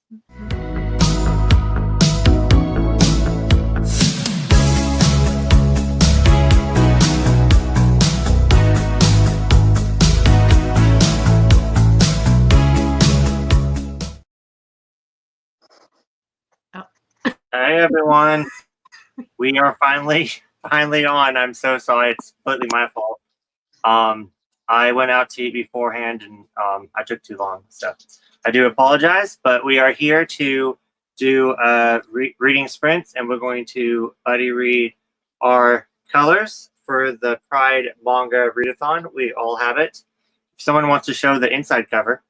Hey everyone, we are finally on. I'm so sorry, it's completely my fault. I went out to eat beforehand and I took too long, so I do apologize. But we are here to do reading sprints, and we're going to buddy read our colors for the Pride Manga Readathon. We all have it. If someone wants to show the inside cover,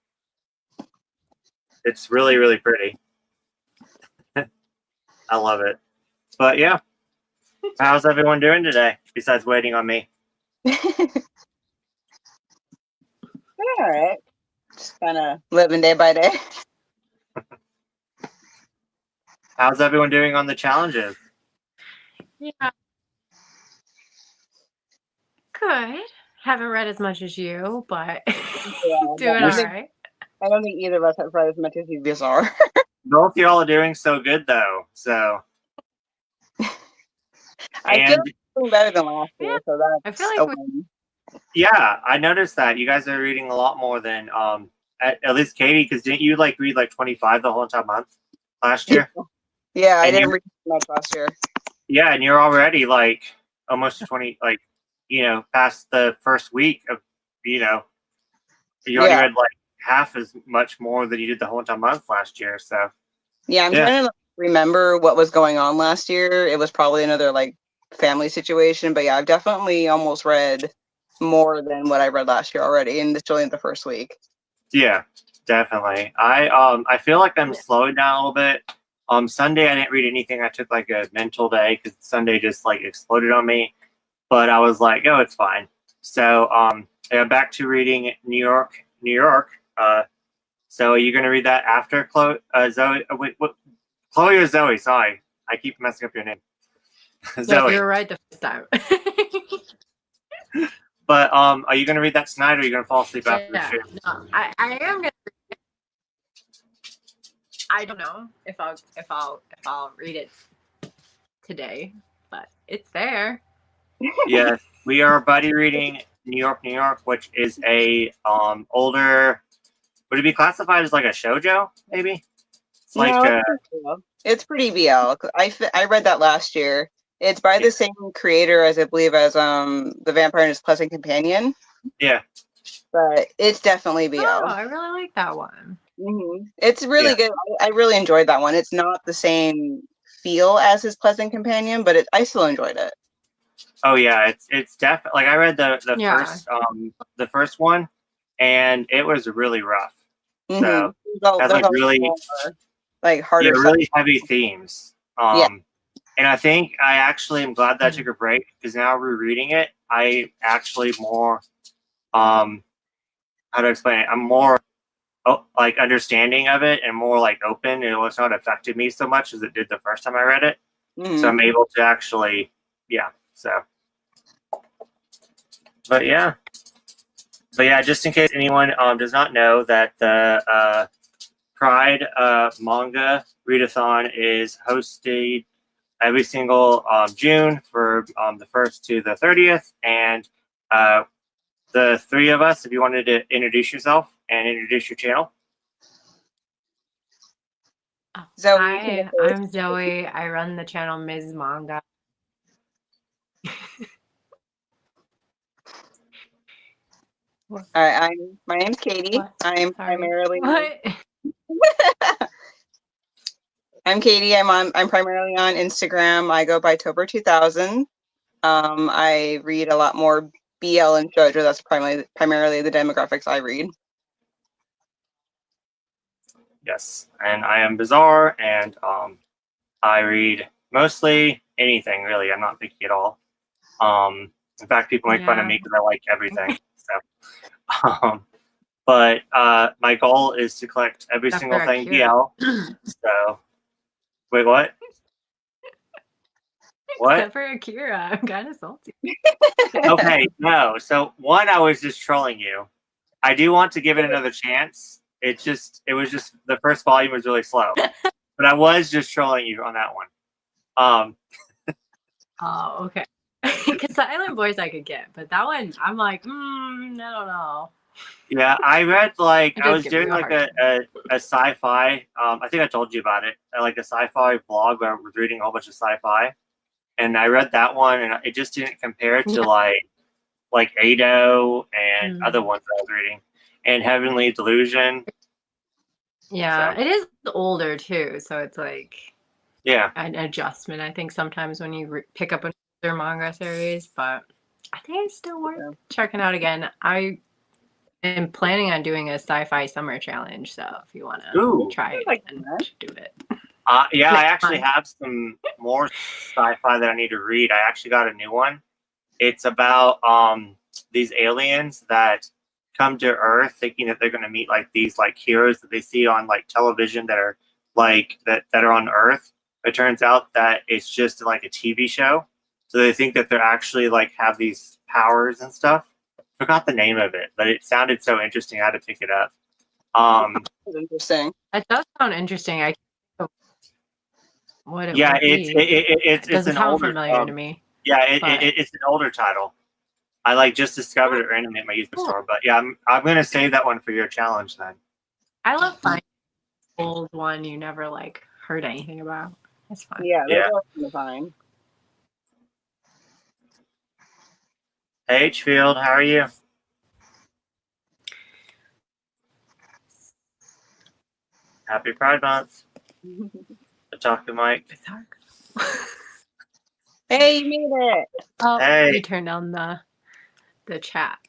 it's really, really pretty. I love it. But yeah, how's everyone doing today besides waiting on me? All right. Just kind of living day by day. How's everyone doing on the challenges? Yeah. Good. Haven't read as much as you, but doing all right. I don't think either of us have read as much as you are. Both y'all are doing so good, though. So I feel like doing better than last year, so that's I feel like yeah, I noticed that you guys are reading a lot more than at least Katie, because didn't you like read like 25 the whole entire month last year? Yeah, I didn't read much last year. Yeah, and you're already like almost 20, like, you know, past the first week of, you know, you already read like half as much more than you did the whole entire month last year. So yeah, I'm trying to remember what was going on last year. It was probably another like family situation, but yeah, I've definitely almost read more than what I read last year already, and it's only the first week. Yeah, definitely. I feel like I'm slowing down a little bit. Sunday I didn't read anything. I took like a mental day because Sunday just like exploded on me. But I was like, oh, it's fine. So yeah, back to reading New York. So are you gonna read that after Chloe? Zoe? Wait, what? Chloe or Zoe? Sorry, I keep messing up your name. Zoe. You're right the first time. But are you gonna read that tonight, or are you gonna fall asleep after the shoot? No, I am gonna read it. I don't know if I'll read it today, but it's there. Yes, we are buddy reading New York, which is a older. Would it be classified as like a shoujo? Maybe. It's like it's pretty BL. I read that last year. It's by the same creator as I believe as The Vampire and His Pleasant Companion. Yeah. But it's definitely BL. Oh, I really like that one. Mm-hmm. It's really good. I really enjoyed that one. It's not the same feel as His Pleasant Companion, but I still enjoyed it. Oh yeah, it's definitely like I read the first one, and it was really rough. Mm-hmm. So that's like really like harder. Yeah, really heavy themes. And I think I actually am glad that I took a break because now rereading it, I actually more how to explain it? I'm more like understanding of it and more like open, and it's not affected me so much as it did the first time I read it. Mm-hmm. So I'm able to actually, so. But yeah, just in case anyone does not know that the Pride Manga Readathon is hosted every single June for the 1st to the 30th, and the three of us, if you wanted to introduce yourself and introduce your channel. Zoe. Hi, I'm Zoe. I run the channel Ms. Manga. All right, my name's Katie. I'm primarily. What? I'm Katie. I'm primarily on Instagram. I go by Tober2000. I read a lot more BL and shoujo. That's primarily the demographics I read. Yes, and I am Bizarre, and I read mostly anything really. I'm not picky at all. In fact, people make fun of me because I like everything. So, but my goal is to collect every single thing BL. So, wait, what? What? Except for Akira, I'm kind of salty. Okay, no. So one, I was just trolling you. I do want to give it another chance, it was just the first volume was really slow, but I was just trolling you on that one. Oh, okay. Because the Island Boys I could get, but that one I'm like, I don't know. Yeah, I read like It I does was give me doing a like hard a sci-fi. I think I told you about it. Like a sci-fi blog where I was reading a whole bunch of sci-fi, and I read that one, and it just didn't compare to like Ado and other ones I was reading, and Heavenly Delusion. Yeah, So. it is older too, so it's like Yeah, an adjustment. I think sometimes when you pick up another manga series, but I think it's still worth checking out again. I am planning on doing a sci-fi summer challenge, so if you want to try it, then do it. yeah, I actually have some more sci-fi that I need to read. I actually got a new one. It's about these aliens that come to Earth thinking that they're going to meet like these like heroes that they see on like television that are like that are on Earth. It turns out that it's just like a TV show. So they think that they're actually like have these powers and stuff. Forgot the name of it, but it sounded so interesting. I had to pick it up. That's interesting. It does sound interesting. I can't what it Yeah, would be. It's doesn't an sound older familiar to me. Yeah, it's an older title. I like just discovered it randomly at my user store, but yeah, I'm gonna save that one for your challenge then. I love finding an old one you never like heard anything about. It's fun. Yeah, those are fine. Hey, H-Field, how are you? Happy Pride Month. The talking mic. It's hard. Hey, you made it. Oh, Hey. you turned on the chat.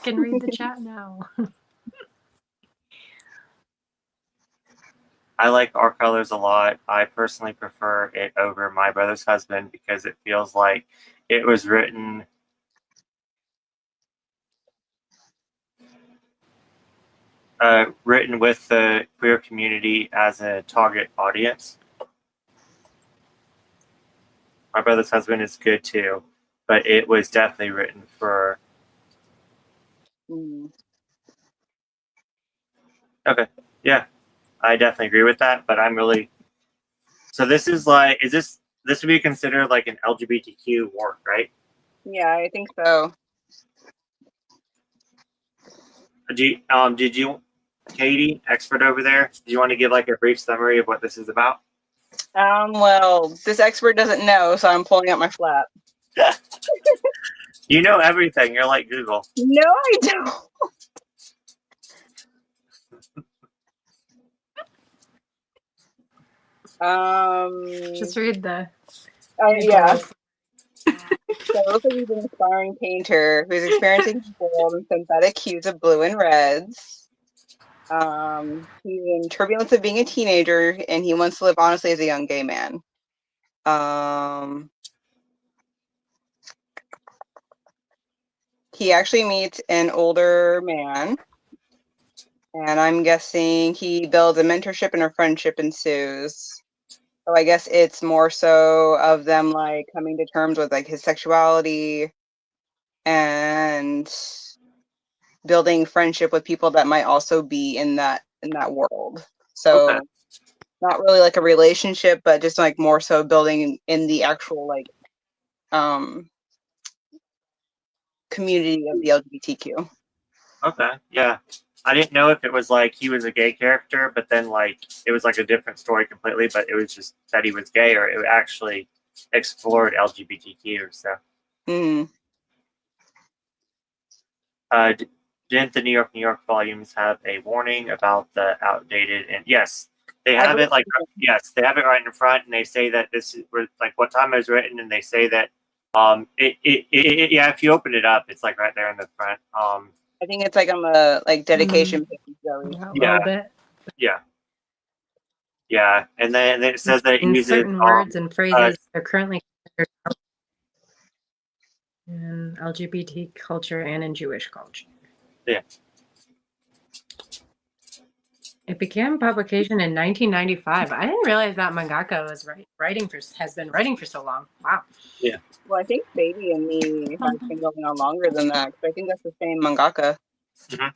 Can read the chat now. I like our colors a lot. I personally prefer it over My Brother's Husband because it feels like it was written with the queer community as a target audience. My Brother's Husband is good too, but it was definitely written for. Okay, yeah, I definitely agree with that. But I'm really. So this is like, this would be considered like an LGBTQ work, right? Yeah, I think so. Did you, Katie, expert over there? Do you want to give like a brief summary of what this is about? Well, this expert doesn't know, so I'm pulling out my flap. You know everything. You're like Google. No, I don't. Just read the. Yeah. So it looks like he's an aspiring painter who's experiencing the world in synthetic hues of blue and reds. He's in turbulence of being a teenager, and he wants to live honestly as a young gay man. He actually meets an older man, and I'm guessing he builds a mentorship and a friendship ensues. So I guess it's more so of them like coming to terms with like his sexuality and building friendship with people that might also be in that world. So Okay. not really like a relationship, but just like more so building in the actual like community of the LGBTQ. Okay. Yeah. I didn't know if it was like he was a gay character, but then like it was like a different story completely, but it was just that he was gay, or it actually explored LGBTQ. So. Didn't the New York volumes have a warning about the outdated? And yes, they have it like they have it right in front, and they say that this is like what time it was written, and they say that if you open it up, it's like right there in the front. I think it's like on the like dedication page. A little bit. Yeah, and then it says that it uses certain words and phrases are currently in LGBT culture and in Jewish culture. Yeah. It began publication in 1995. I didn't realize that mangaka was has been writing for so long. Wow. Yeah. Well, I think Baby and Me has been going on longer than that. I think that's the same mangaka. Mm-hmm.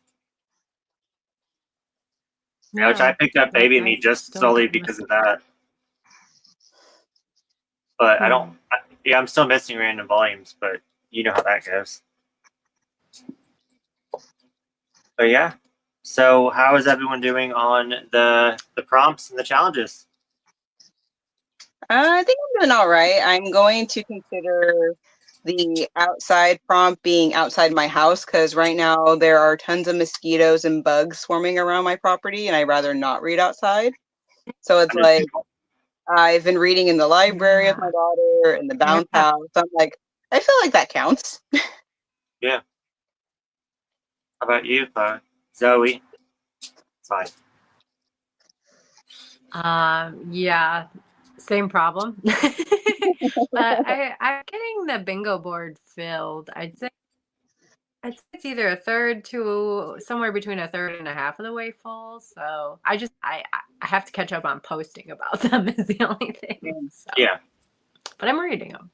which I picked up Baby Me just Still solely don't because miss- of that. But I don't. Yeah, I'm still missing random volumes, but you know how that goes. But yeah. So how is everyone doing on the prompts and the challenges? I think I'm doing all right. I'm going to consider the outside prompt being outside my house because right now there are tons of mosquitoes and bugs swarming around my property, and I'd rather not read outside. So it's like I've been reading in the library with my daughter in the bounce house. So I'm like, I feel like that counts. Yeah. How about you, Zoe? Fine. Yeah, same problem. But I'm getting the bingo board filled. I'd say it's either a third to somewhere between a third and a half of the way full. So I have to catch up on posting about them is the only thing. So. Yeah. But I'm reading them.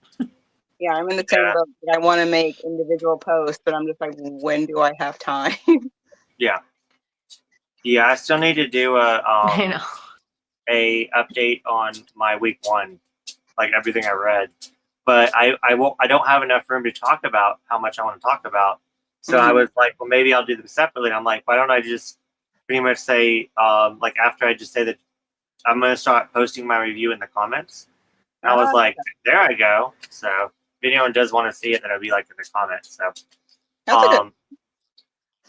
Yeah, I'm in the same boat. I want to make individual posts, but I'm just like, when do I have time? Yeah. Yeah, I still need to do I know. a update on my week 1, like everything I read. But I don't have enough room to talk about how much I want to talk about. So I was like, well, maybe I'll do them separately. And I'm like, why don't I just pretty much say, like after I just say that I'm going to start posting my review in the comments. And I was like, there I go. So if anyone does want to see it, then it'll be like in the comments. So, That's a good.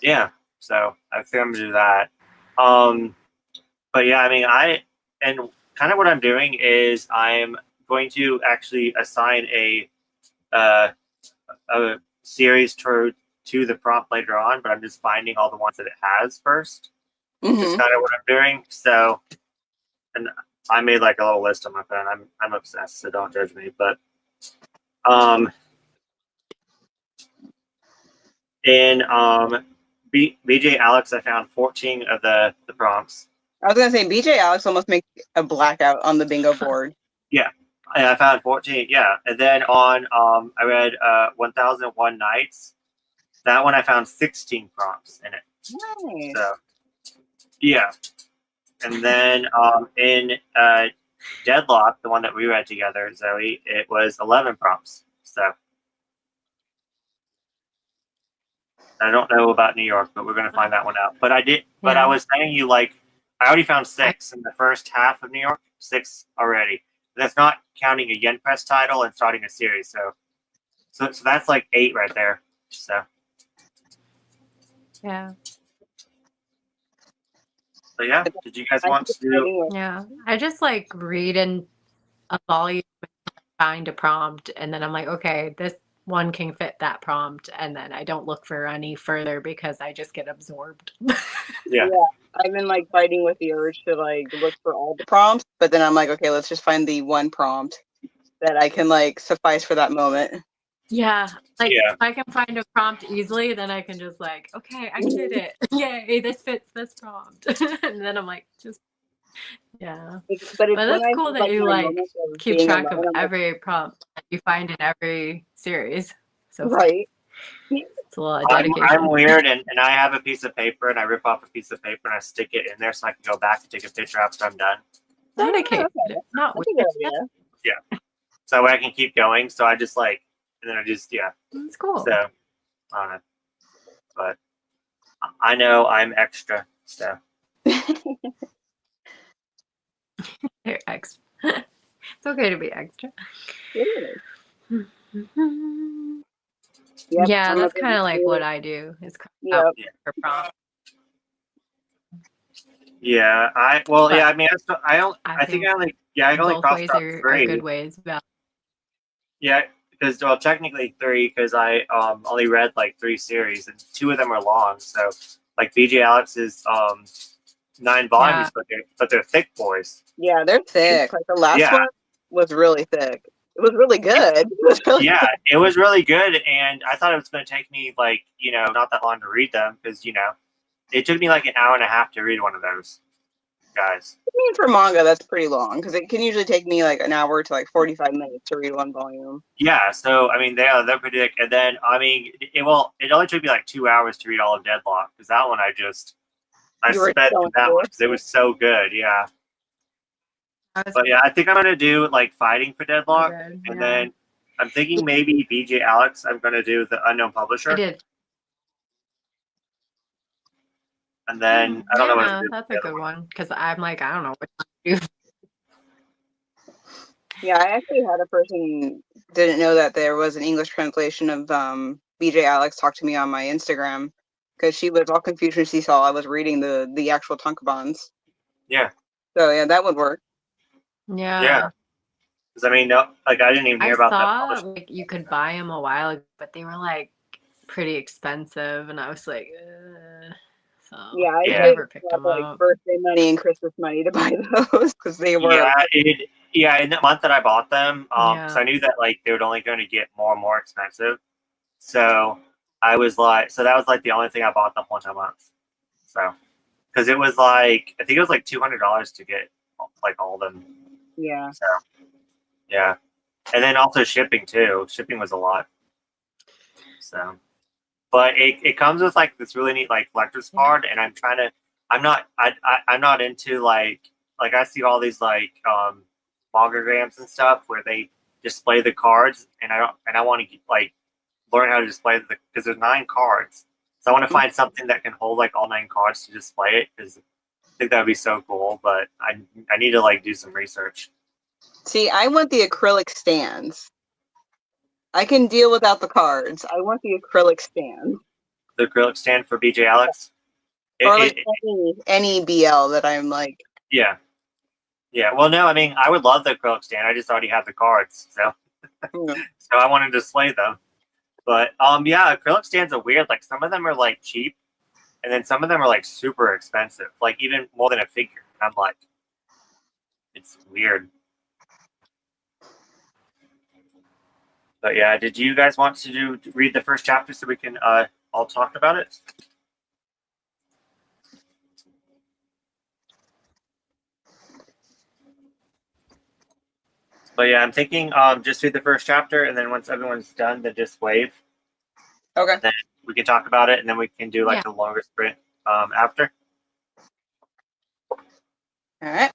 yeah. So I think I'm going to do that. But yeah, I mean, and kind of what I'm doing is I'm going to actually assign a series to the prompt later on, but I'm just finding all the ones that it has first. That's kind of what I'm doing. So, and I made like a little list on my phone. I'm obsessed, so don't judge me. But in BJ Alex, I found 14 of the prompts. I was gonna say BJ Alex almost makes a blackout on the bingo board. Yeah, I found 14. Yeah, and then on I read 1001 Nights. That one I found 16 prompts in it. Nice. So yeah, and then in Deadlock, the one that we read together, Zoe, it was 11 prompts. So I don't know about New York, but we're gonna find that one out. But I did. But I was saying you like I already found 6 in the first half of New York. 6 already. That's not counting a Yen Press title and starting a series. So that's like 8 right there. So yeah. So yeah, did you guys want to do? Yeah, I just like read in a volume, find a prompt, and then I'm like, okay, this one can fit that prompt, and then I don't look for any further because I just get absorbed. Yeah. I've been like fighting with the urge to like look for all the prompts, but then I'm like, okay, let's just find the one prompt that I can like suffice for that moment. Yeah, like if I can find a prompt easily, then I can just like, okay, I did it. Yay, this fits this prompt. And then I'm like, just But that's cool that you like keep track of every prompt that you find in every series. So right. It's a lot of dedication. I'm weird, and I have a piece of paper, and I rip off a piece of paper, and I stick it in there so I can go back and take a picture after I'm done. Dedicated, not weird. Yeah. So that way I can keep going. So I just like, and then I just That's cool. So I don't know, but I know I'm extra. So You're extra. It's okay to be extra. Yep, yeah, that's kind of like what I do. Is for prompt. Yeah, I mean, I think I only both crossed ways out are 3. good ways. Yeah, because technically 3 because I only read like 3 series and 2 of them are long. So like BJ Alex is 9 volumes, but they're thick boys. Yeah, they're thick. Like the last one was really thick. It was really good. It was really it was really good, and I thought it was going to take me like not that long to read them because it took me like an hour and a half to read one of those guys. I mean, for manga, that's pretty long because it can usually take me like an hour to like 45 minutes to read one volume. Yeah, so I mean they're pretty thick, and then I mean it only took me like 2 hours to read all of Deadlock because that one I just I You were sped so through that into one it. because it was so good. Yeah. I was But yeah, I think I'm gonna do like Fighting for Deadlock, good, and yeah. then I'm thinking maybe BJ Alex. I'm gonna do the Unknown Publisher, I did. and then I don't know what to Yeah, do. that's a good one because I'm like, I don't know what to do. Yeah, I actually had a person didn't know that there was an English translation of BJ Alex talked to me on my Instagram because she was all confused when she saw I was reading the actual tankobons. Yeah, So yeah, that would work. yeah. Because I mean, no, like I didn't even I hear about that saw publisher. like you could buy them a while ago, but they were like pretty expensive, and I was like, so Yeah, I Yeah. never saved picked up them like up. birthday money and Christmas money to buy those because they were. Yeah, in the month that I bought them, because Yeah. I knew that like they were only going to get more and more expensive. So I was like, so that was like the only thing I bought them once a month. So because it was like I think it was like $200 to get like all of them. Yeah. So yeah, and then also shipping too. Shipping was a lot. So, but it comes with like this really neat like collector's card, and I'm not into like I see all these like monograms and stuff where they display the cards, and I want to like learn how to display because there's 9 cards, so I want to find something that can hold like all 9 cards to display it because I think that would be so cool. But I need to like do some research. See, I want the acrylic stands. I can deal without the cards. I want the acrylic stand. The acrylic stand for BJ Alex. Or like any BL that I'm like. Yeah. Yeah. Well, no, I mean, I would love the acrylic stand. I just already have the cards, so so I want to display them. But yeah, acrylic stands are weird. Like some of them are like cheap, and then some of them are like super expensive, like even more than a figure. I'm like, it's weird. But yeah, did you guys want to read the first chapter so we can all talk about it? But yeah, I'm thinking just read the first chapter, and then once everyone's done, then just wave. Okay. And then we can talk about it, and then we can do like a longer sprint after. All right.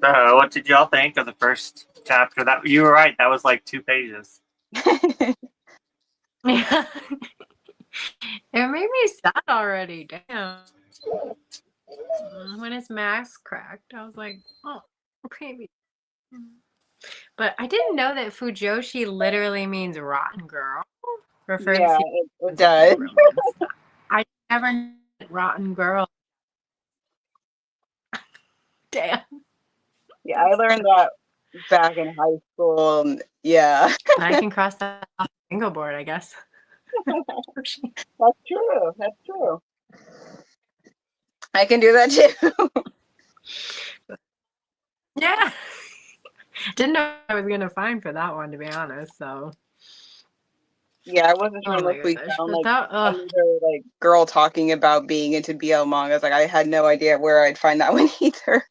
So, what did y'all think of the first chapter? That you were right. That was like 2 pages. Yeah. It made me sad already. Damn. When his mask cracked, I was like, oh, baby. But I didn't know that Fujoshi literally means rotten girl. Referring Yeah, to it does. I never knew rotten girl. Damn. Yeah, I learned that back in high school. Yeah, But I can cross that off the bingo board, I guess. that's true. That's true. I can do that too. Yeah. Didn't know I was gonna find for that one, to be honest. So Yeah, I wasn't sure oh my if we gosh. found But like that another like girl talking about being into BL mangas. Like I had no idea where I'd find that one either.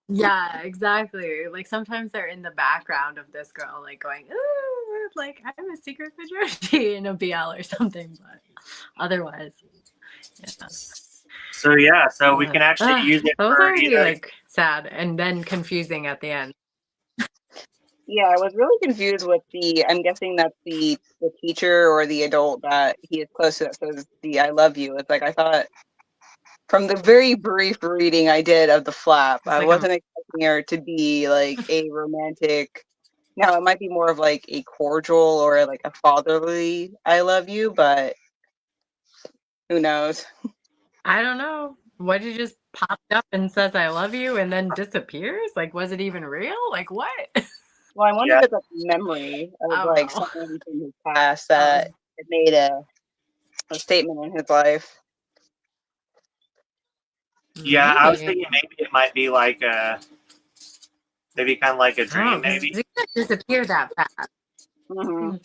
yeah, exactly. Like sometimes they're in the background of this girl like going, ooh, like I'm a secret Fujoshi in a BL or something, but otherwise. Yeah. So yeah, so we can actually use it that was for already either. like sad and then confusing at the end. Yeah, I was really confused with I'm guessing that's the teacher or the adult that he is close to that says the I love you. It's like I thought from the very brief reading I did of the flap, It's I like wasn't expecting her to be like a romantic. Now it might be more of like a cordial or like a fatherly I love you, but who knows? I don't know. What, he just popped up and says I love you and then disappears? Like, was it even real? Like, what? Well, I wonder Yeah. if it's a memory I of don't like know. someone from his past that made a statement in his life. Yeah, I was Maybe. thinking maybe it might be like maybe kind of like a I don't dream, know, 'cause maybe. he didn't disappear that fast. Hmm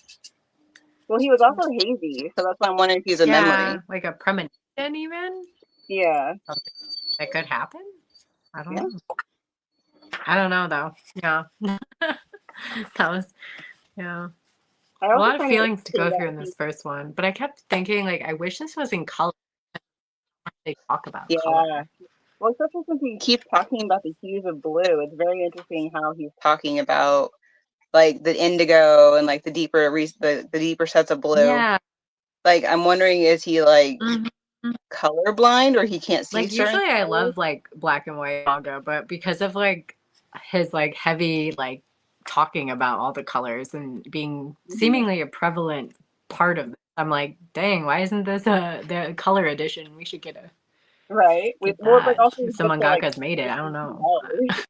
Well, he was also hazy, so that's why I'm wondering if he's a memory. Like a premonition, even? Yeah. Something that could happen? I don't Yeah. know. I don't know, though. Yeah. That was, yeah. I A also lot of find it feelings to interesting go through that in this first one, but I kept thinking, like, I wish this was in color. They talk about color. yeah. Well, especially since he keeps talking about the hues of blue, it's very interesting how he's talking about like the indigo and like the deeper the deeper sets of blue. Yeah. Like I'm wondering, is he like Mhm. colorblind or he can't see Like, certain usually I colors? love, like, black and white manga, but because of, like, his, like, heavy, like, talking about all the colors and being seemingly a prevalent part of it, I'm like, dang, why isn't this the color edition? We should get Right. get Well, like that. also If the good to like mangaka's made it, I don't know. colors.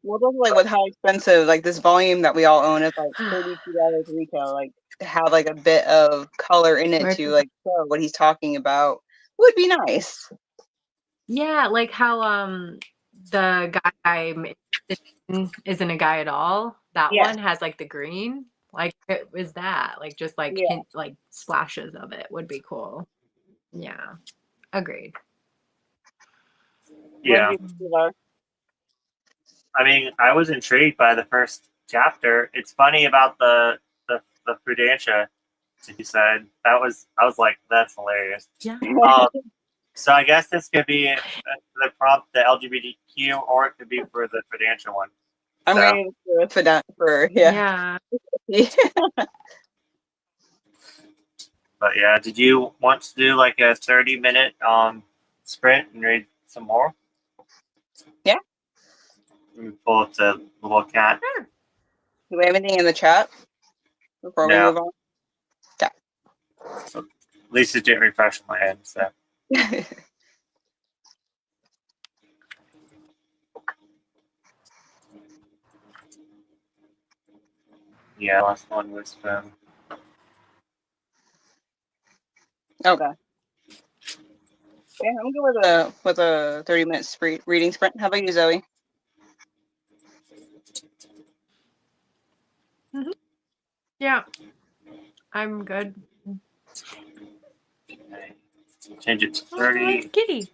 Well, also like with how expensive like this volume that we all own is like $32 retail. Like to have like a bit of color in it to like show what he's talking about would be nice. Yeah, like how the guy isn't a guy at all. That Yeah. one has like the green. Like it was that. Like just like Yeah. hint, like splashes of it would be cool. Yeah. Agreed. What Yeah. did you see, Lars? I mean, I was intrigued by the first chapter. It's funny about the Fudansha that you said. I was like, that's hilarious. Yeah. So I guess this could be the prompt, the LGBTQ, or it could be for the Fudansha one. I'm So, ready for that for yeah. Yeah. but yeah, did you want to do like a 30-minute sprint and read some more? Yeah. Let me pull up the little cat. Do we have anything in the chat before we No. move on? So, at least it didn't refresh my head. So yeah, last one was from. Okay. Yeah, I'm good with a 30-minute reading sprint. How about you, Zoe? Yeah. I'm good. Change it to Oh, 30. it's Kitty.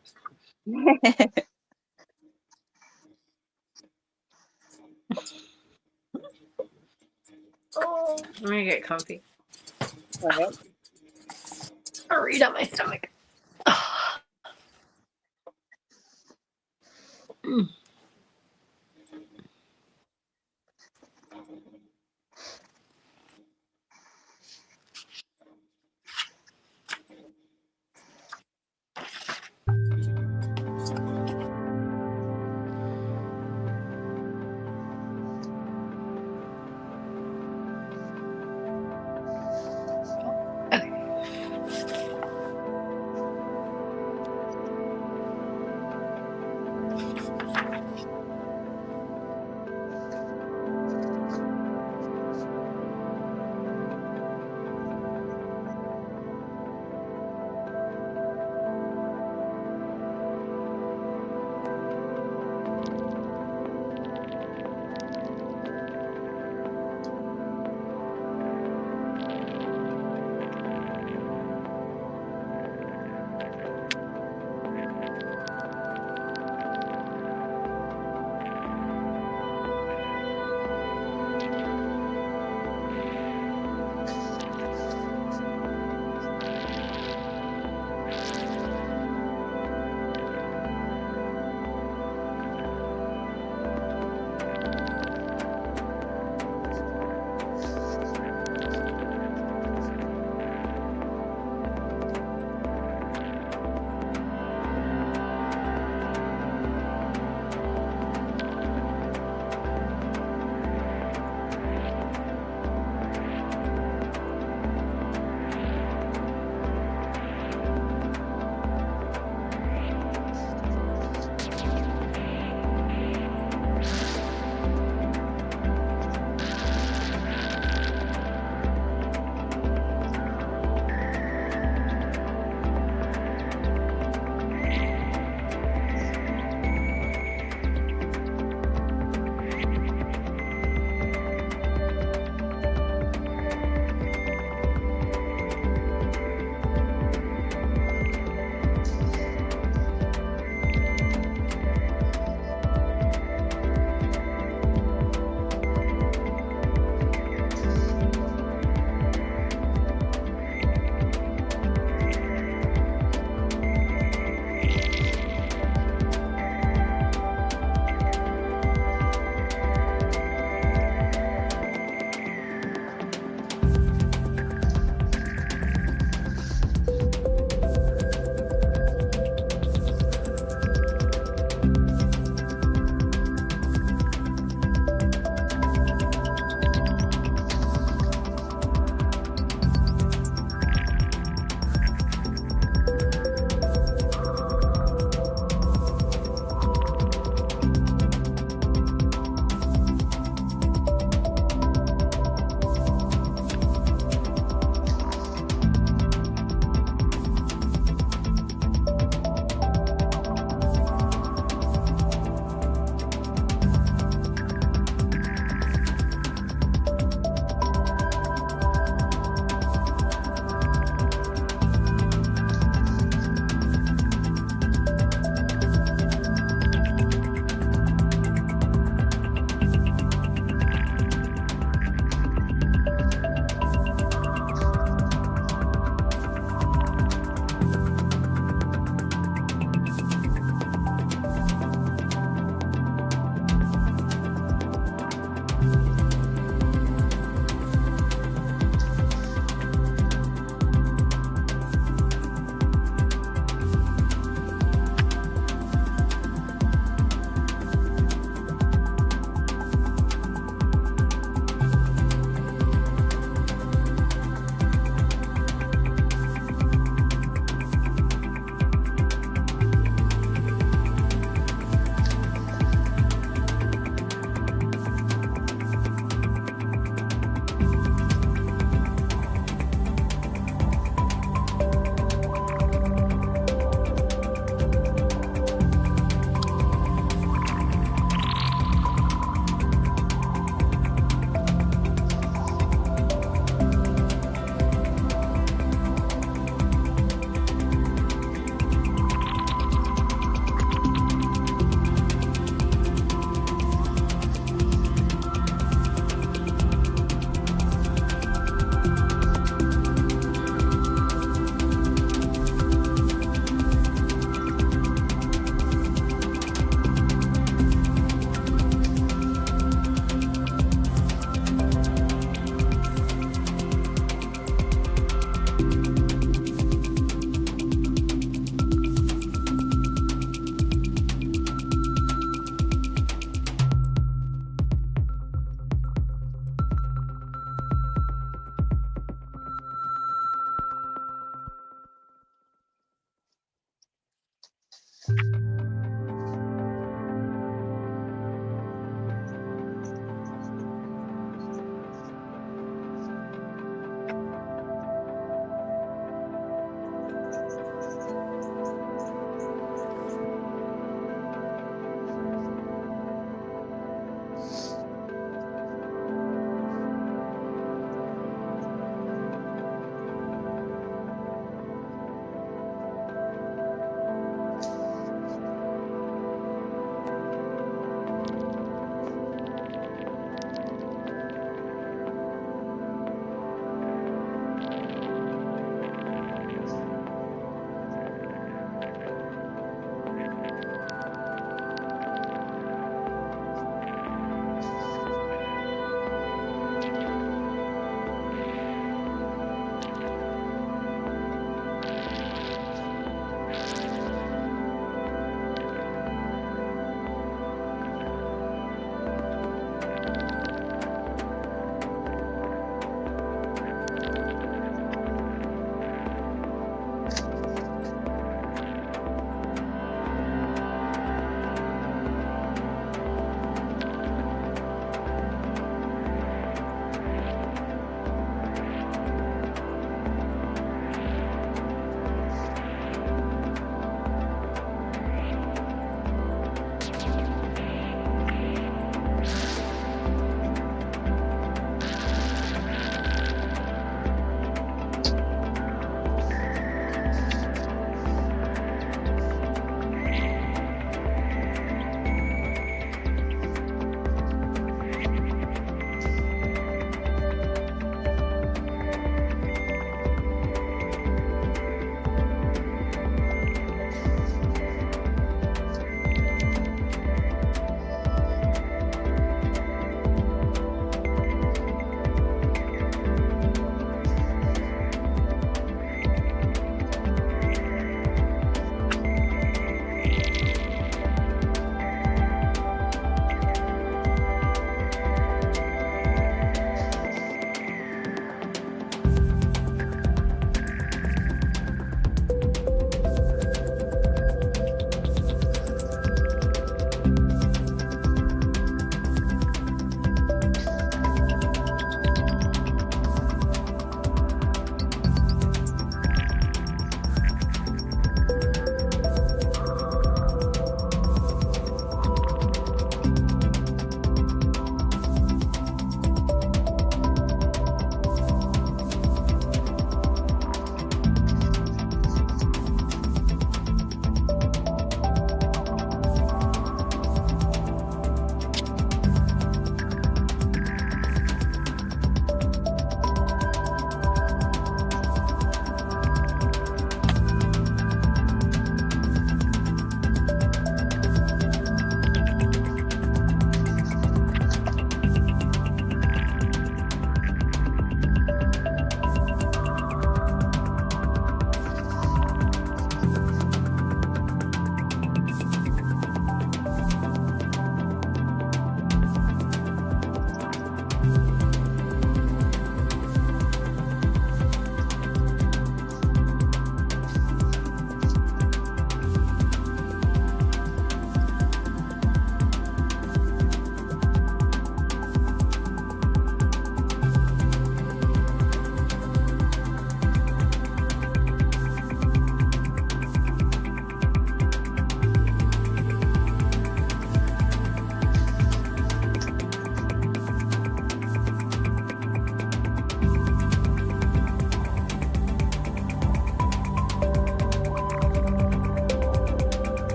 Oh, I'm gonna get comfy. All right. to read on my stomach. Mm.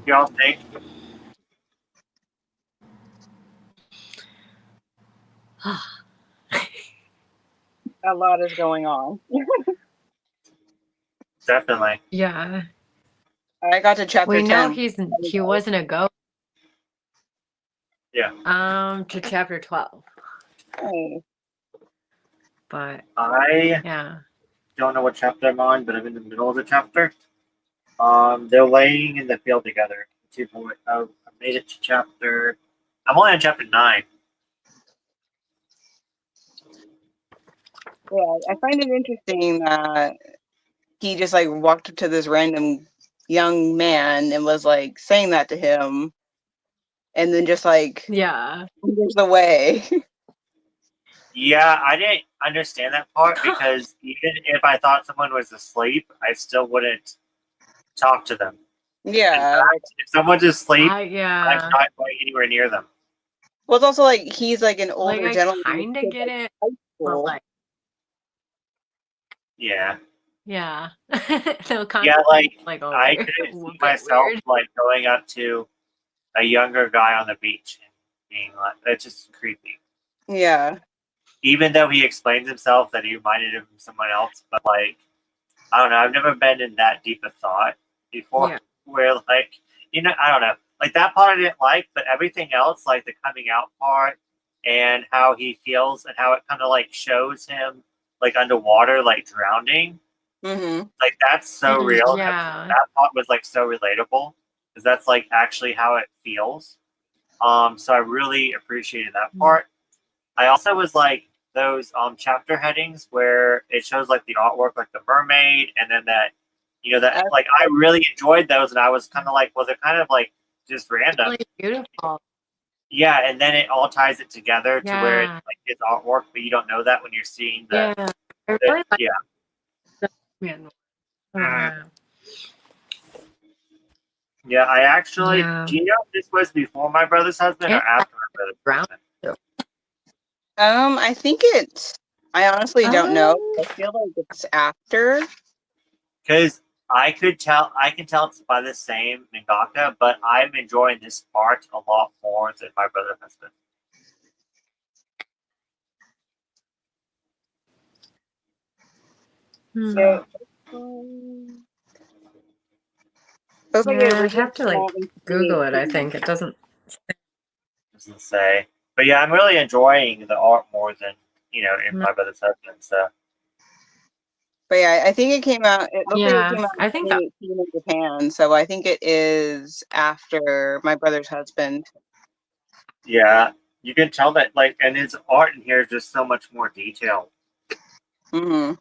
y'all think? A lot is going on. Definitely. Yeah. I got to chapter We 10. know he wasn't a ghost. Yeah. To chapter 12. Hey. But I yeah. don't know what chapter I'm on, but I'm in the middle of the chapter. They're laying in the field together. I made it to chapter. I'm only on chapter 9. Yeah, I find it interesting that he just like walked up to this random young man and was like saying that to him, and then just like Yeah. wanders away. Yeah, I didn't understand that part because even if I thought someone was asleep, I still wouldn't talk to them. In Yeah. fact, if someone's asleep, I'm Yeah. not going anywhere near them. Well, it's also like he's like an Like older I gentleman. kind of get it, High but school. like Yeah. yeah. They'll kind Yeah, like oh, I weird. couldn't A see bit myself weird. like going up to a younger guy on the beach and being like, that's just creepy. Yeah. Even though he explains himself that he reminded him of someone else, but like, I don't know, I've never been in that deep of thought before Yeah. where like, I don't know, like that part I didn't like, but everything else, like the coming out part and how he feels and how it kind of like shows him like underwater, like drowning. Mm-hmm. Like that's so real. Yeah. That part was like so relatable because that's like actually how it feels. So I really appreciated that part. I also was like those chapter headings where it shows like the artwork, like the mermaid, and then that that like I really enjoyed those, and I was kind of like, well, they're kind of like just random. Really beautiful. Yeah, and then it all ties it together to where it's Yeah. like his artwork, but you don't know that when you're seeing the Yeah. I really like yeah. the man. Mhm. Yeah, I actually. Yeah. Do you know if this was before My Brother's Husband or And after My Brother's ground. Husband? I think it's. I honestly don't know. I feel like it's after. Because I can tell it's by the same mangaka, but I'm enjoying this part a lot more than My Brother's Husband. So, looks like it Yeah, I'd originally have to like came out in Google it. I 2018. think it doesn't. Doesn't say, but yeah, I'm really enjoying the art more than in My Brother's Husband. So But yeah, I think it came out. It looks like it Yeah, came out I in think that. 2018 in Japan. So I think it is after My Brother's Husband. yeah, you can tell that like, and his art in here is just so much more detailed. Mm-hmm.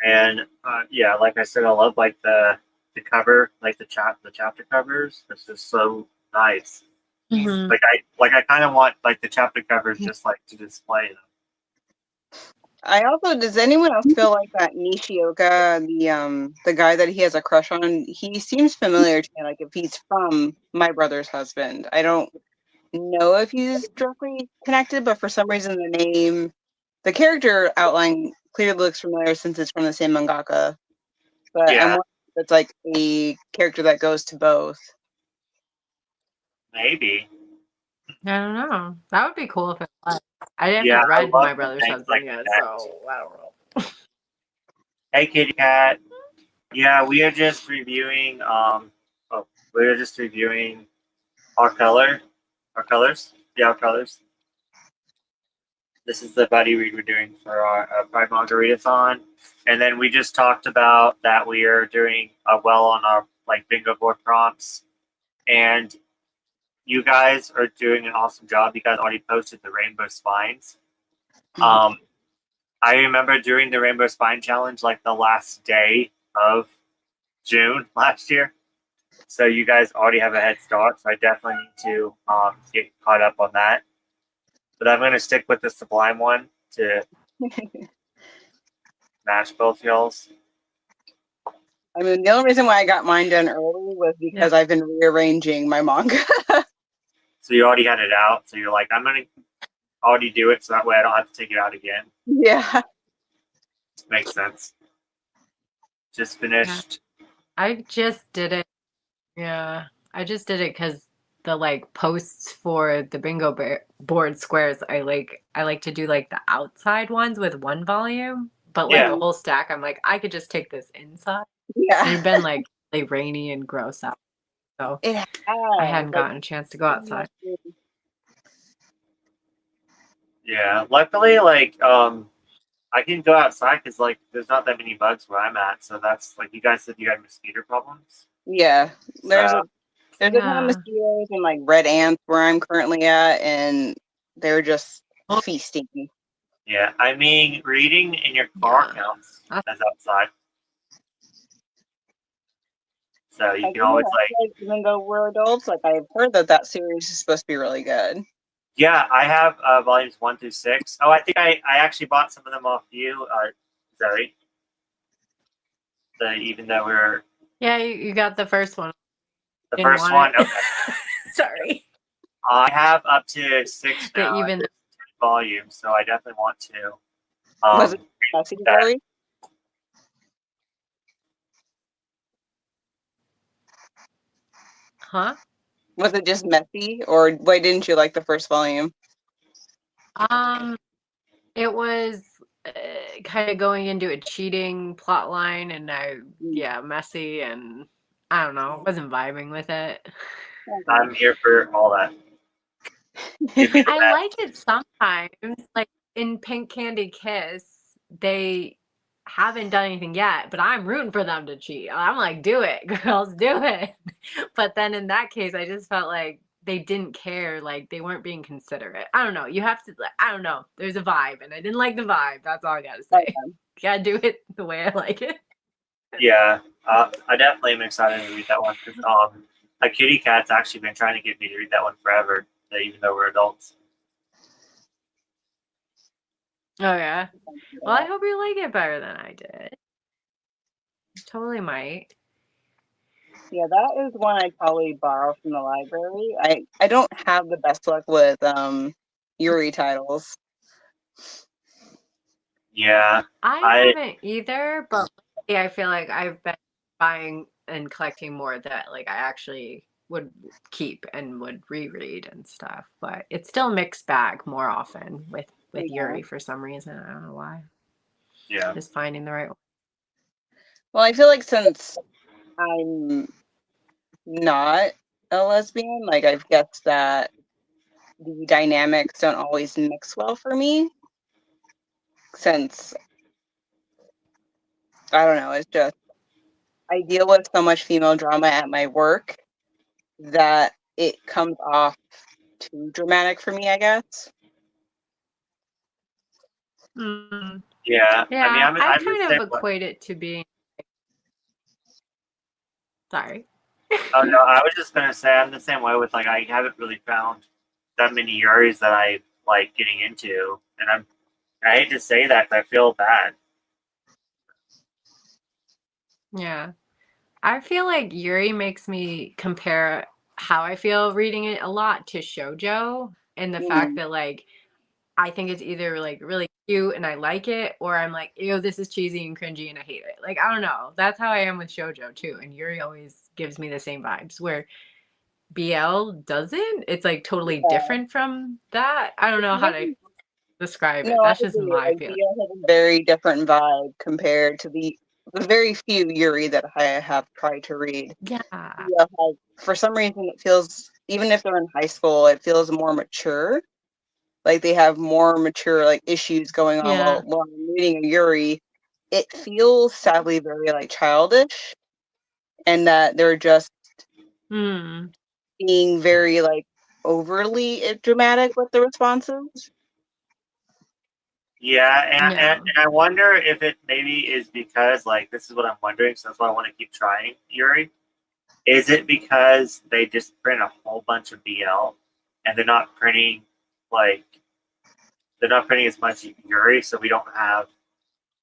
And yeah, like I said, I love like the cover, like the chapter covers. It's just so nice. Mhm. I kind of want like the chapter covers just like to display them. I also, does anyone else feel like that Nishioka, the guy that he has a crush on, he seems familiar to me, like if he's from My Brother's Husband. I don't know if he's directly connected, but for some reason the character outline clearly looks familiar since it's from the same mangaka. But I'm Yeah, wondering if it's like a character that goes to both. maybe. I don't know. That would be cool if it was. I haven't Yeah, I read love My when Brother's things like Husband yet, that. so I don't know. Hey, kitty cat. Yeah, we are just reviewing. We are just reviewing our colors. Yeah, our colors. This is the buddy read we're doing for our Pride Manga Readathon, and then we just talked about that we are doing well on our like bingo board prompts, and you guys are doing an awesome job. You guys already posted the rainbow spines. I remember during the Rainbow Spine Challenge, like the last day of June last year. So you guys already have a head start. So I definitely need to get caught up on that. But I'm going to stick with the Sublime one to match both y'all's. I mean, the only reason why I got mine done early was because I've been rearranging my manga. So you already had it out. So you're like, I'm going to already do it so that way I don't have to take it out again. Yeah. Makes sense. Just finished. I just did it. Yeah. I just did it because the like posts for the bingo board squares, I like to do like the outside ones with one volume, but like Yeah. a whole stack. I'm like, I could just take this inside. It Yeah, had been like really rainy and gross out, so it has. I hadn't Like, gotten a chance to go outside. Yeah. Luckily, like I can go outside because like there's not that many bugs where I'm at. So that's like you guys said you had mosquito problems. Yeah, there's So, a ton of Yeah. mosquitoes and like red ants where I'm currently at, and they're just feasting. yeah. I mean, reading in your car Yeah. counts as outside. So you I can think always that's like. like, even though we're adults, like I've heard that series is supposed to be really good. Yeah, I have volumes 1 through 6. Oh, I think I actually bought some of them off you, Zoe. Even though we're Yeah, you got the first one. the Didn't first want one. it. Okay. Sorry. I have up to 6 That now. even There's 10 volumes, so I definitely want to. Was it messy, that. Zoe? Huh? Was it just messy, or why didn't you like the first volume? It was kind of going into a cheating plot line, and messy, and I don't know, wasn't vibing with it. I'm here for all that. Give me the I best. like it sometimes. Like in Pink Candy Kiss, they haven't done anything yet, but I'm rooting for them to cheat. I'm like, do it, girls, do it. But then in that case, I just felt like they didn't care. Like they weren't being considerate. I don't know. You have to, I don't know. There's a vibe, and I didn't like the vibe. That's all I got to say. Okay. You gotta do it the way I like it. Yeah, I definitely am excited to read that one because a kitty cat's actually been trying to get me to read that one forever, even though we're adults. Oh yeah. Well, I hope you like it better than I did. Totally might. Yeah, that is one I'd probably borrow from the library. I don't have the best luck with Yuri titles. Yeah, I haven't either, but lately I feel like I've been buying and collecting more that like I actually would keep and would reread and stuff. But it's still mixed bag more often with Yeah. Yuri for some reason. I don't know why. yeah, Just finding the right one. Well, I feel like since I'm not a lesbian, like I've guessed that the dynamics don't always mix well for me. Since I don't know, it's just I deal with so much female drama at my work that it comes off too dramatic for me, I guess. Mm. yeah. Yeah, I mean, I'm I the kind same of way. equate it to being. Sorry. Oh no, I was just gonna say I'm the same way with like I haven't really found that many Yuris that I like getting into, and I hate to say that 'cause I feel bad. Yeah. I feel like Yuri makes me compare how I feel reading it a lot to shoujo, and the fact that like I think it's either like really cute and I like it, or I'm like, ew, this is cheesy and cringy and I hate it. Like I don't know. That's how I am with shoujo too. And Yuri always gives me the same vibes. Where BL doesn't. It's like totally different from that. I don't know how to describe it. No, I That's just agree. my Like feeling. Dio has a very different vibe compared to the very few Yuri that I have tried to read. Yeah. Dio has, for some reason, it feels, even if they're in high school, it feels more mature. Like they have more mature like issues going on. Yeah. While I'm reading a Yuri, it feels sadly very like childish, and that they're just being very like overly dramatic with the responses. Yeah, and, Yeah. and I wonder if it maybe is because like this is what I'm wondering, so that's why I want to keep trying Yuri. Is it because they just print a whole bunch of BL and they're not printing as much Yuri, so we don't have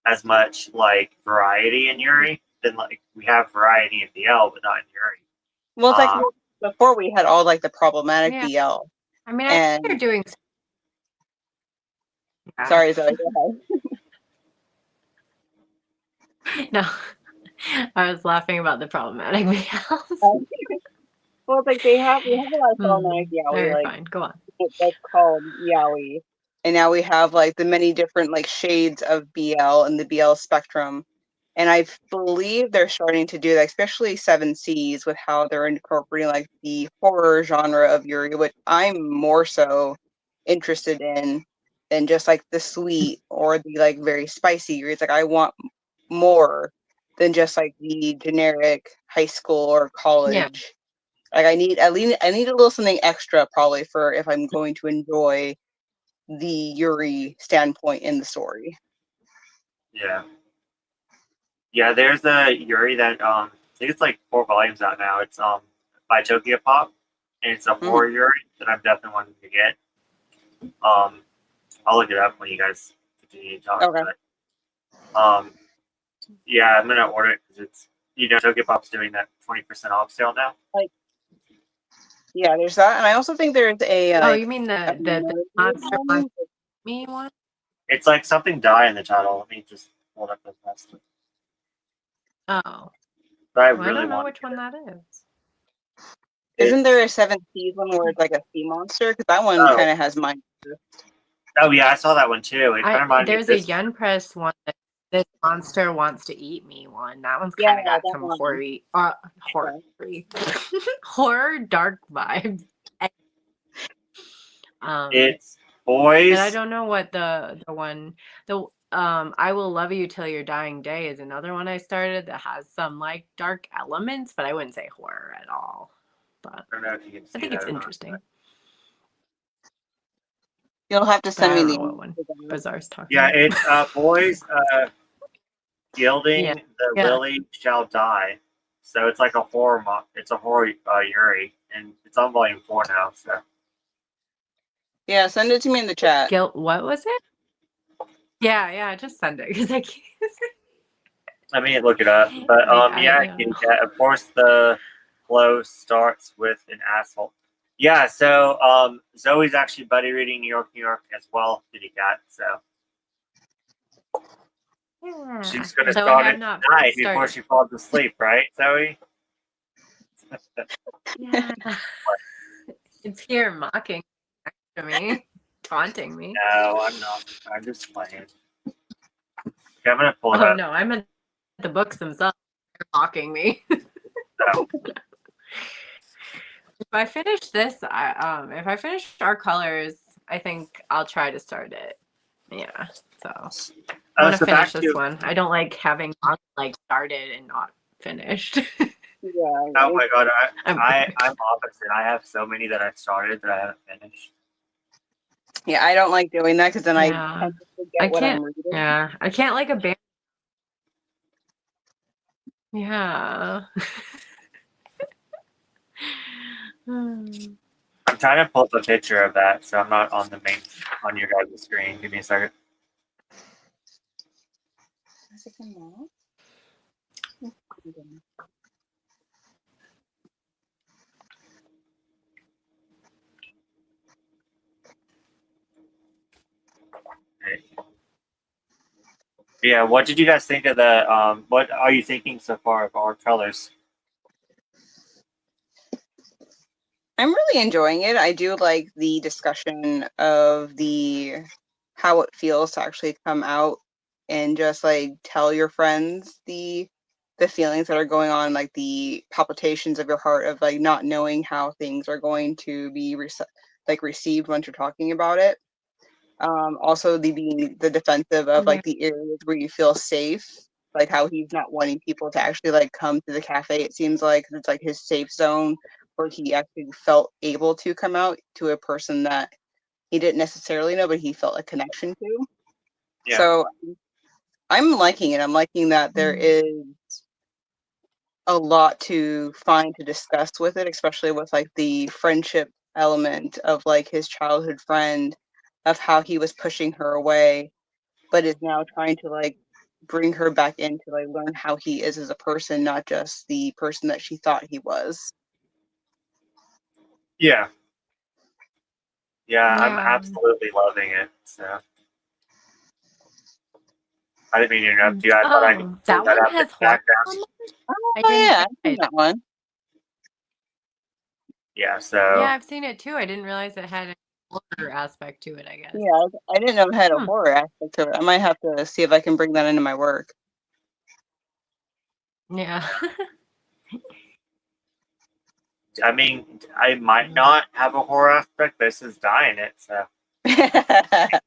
as much like variety in Yuri? Then like we have variety in BL, but not in Yuri. Well, it's like before we had all like the problematic BL. I mean, I think they're doing. Sorry, Zoe, go ahead. No, I was laughing about the problematic BLs. Well, it's like we have a lot of problematic yaoi, Very like fine. Go on. that's called yaoi, and now we have like the many different like shades of BL and the BL spectrum. And I believe they're starting to do that, especially Seven Seas, with how they're incorporating like the horror genre of Yuri, which I'm more so interested in than just like the sweet or the like very spicy Yuri. It's like I want more than just like the generic high school or college. Like I need a little something extra probably for if I'm going to enjoy the Yuri standpoint in the story. Yeah. Yeah, there's a Yuri that I think it's like 4 volumes out now. It's by Tokyo Pop, and it's a horror Yuri that I'm definitely wanting to get. I'll look it up when you guys continue to talk. Okay. But, yeah, I'm gonna order it because it's Tokyo Pop's doing that 20% off sale now. Like, yeah, there's that, and I also think there's a. Oh, you mean the monster one? Me one? It's like something die in the title. Let me just hold up the rest. Oh. But I Well, I really don't know want which one that is. Isn't there a Seven Seas one where it's like a sea monster? Because that one kind of has mine. Oh yeah, I saw that one too. It kind of reminded me of There's a this Yen Press one. This monster wants to eat me one. That one's Yeah, kind of got that some one. horror dark vibes. It's boys. And I don't know what the I Will Love You Till Your Dying Day is another one I started that has some like dark elements, but I wouldn't say horror at all. But I don't know if you can see I think that it's or not, interesting. You'll have to But send I me don't the know what one Bazaar's talking yeah, about. it's boys gilding Yeah. the lily shall die. So it's like a horror it's a horror Yuri, and it's on volume 4 now. So Yeah, send it to me in the chat. What was it? Yeah, just send it because I can't. let me look it up. But of course the flow starts with an asshole. Yeah, so Zoe's actually buddy reading New York as well, Kitty Cat. So Yeah. she's gonna start it tonight before she falls asleep, right, Zoe? Yeah. It's here mocking me, taunting me. No, I'm not. I'm just playing. Okay, I'm gonna pull it up. No, I meant the books themselves. They're mocking me. So. If I finish this, if I finish Dark Colors, I think I'll try to start it. Yeah, so I want to finish this one. I don't like having like started and not finished. Yeah. Oh my god, I'm opposite. I have so many that I've started that I haven't finished. Yeah, I don't like doing that because then I tend to forget what I'm reading. Yeah, I can't like abandon. Yeah. I'm trying to pull up a picture of that, so I'm not on your guys' screen. Give me a second. Has it come out? Yeah, what did you guys think of the? What are you thinking so far of our colors? I'm really enjoying it. I do like the discussion of how it feels to actually come out and just like tell your friends the feelings that are going on, like the palpitations of your heart of like not knowing how things are going to be received once you're talking about it. Also the being the defensive of like the areas where you feel safe, like how he's not wanting people to actually like come to the cafe. It seems like it's like his safe zone where he actually felt able to come out to a person that he didn't necessarily know, but he felt a connection to. Yeah. So I'm liking it. I'm liking that there is a lot to find to discuss with it, especially with like the friendship element of like his childhood friend, of how he was pushing her away, but is now trying to like bring her back in to like learn how he is as a person, not just the person that she thought he was. Yeah, I'm absolutely loving it. So I didn't mean to interrupt you. I thought I could that one has background. Oh yeah, I've seen that one. Yeah, so Yeah, I've seen it too. I didn't realize it had a horror aspect to it, I guess. Yeah, I didn't know it had a horror aspect to it. I might have to see if I can bring that into my work. Yeah. I mean, I might not have a horror aspect, but this is dying it, so I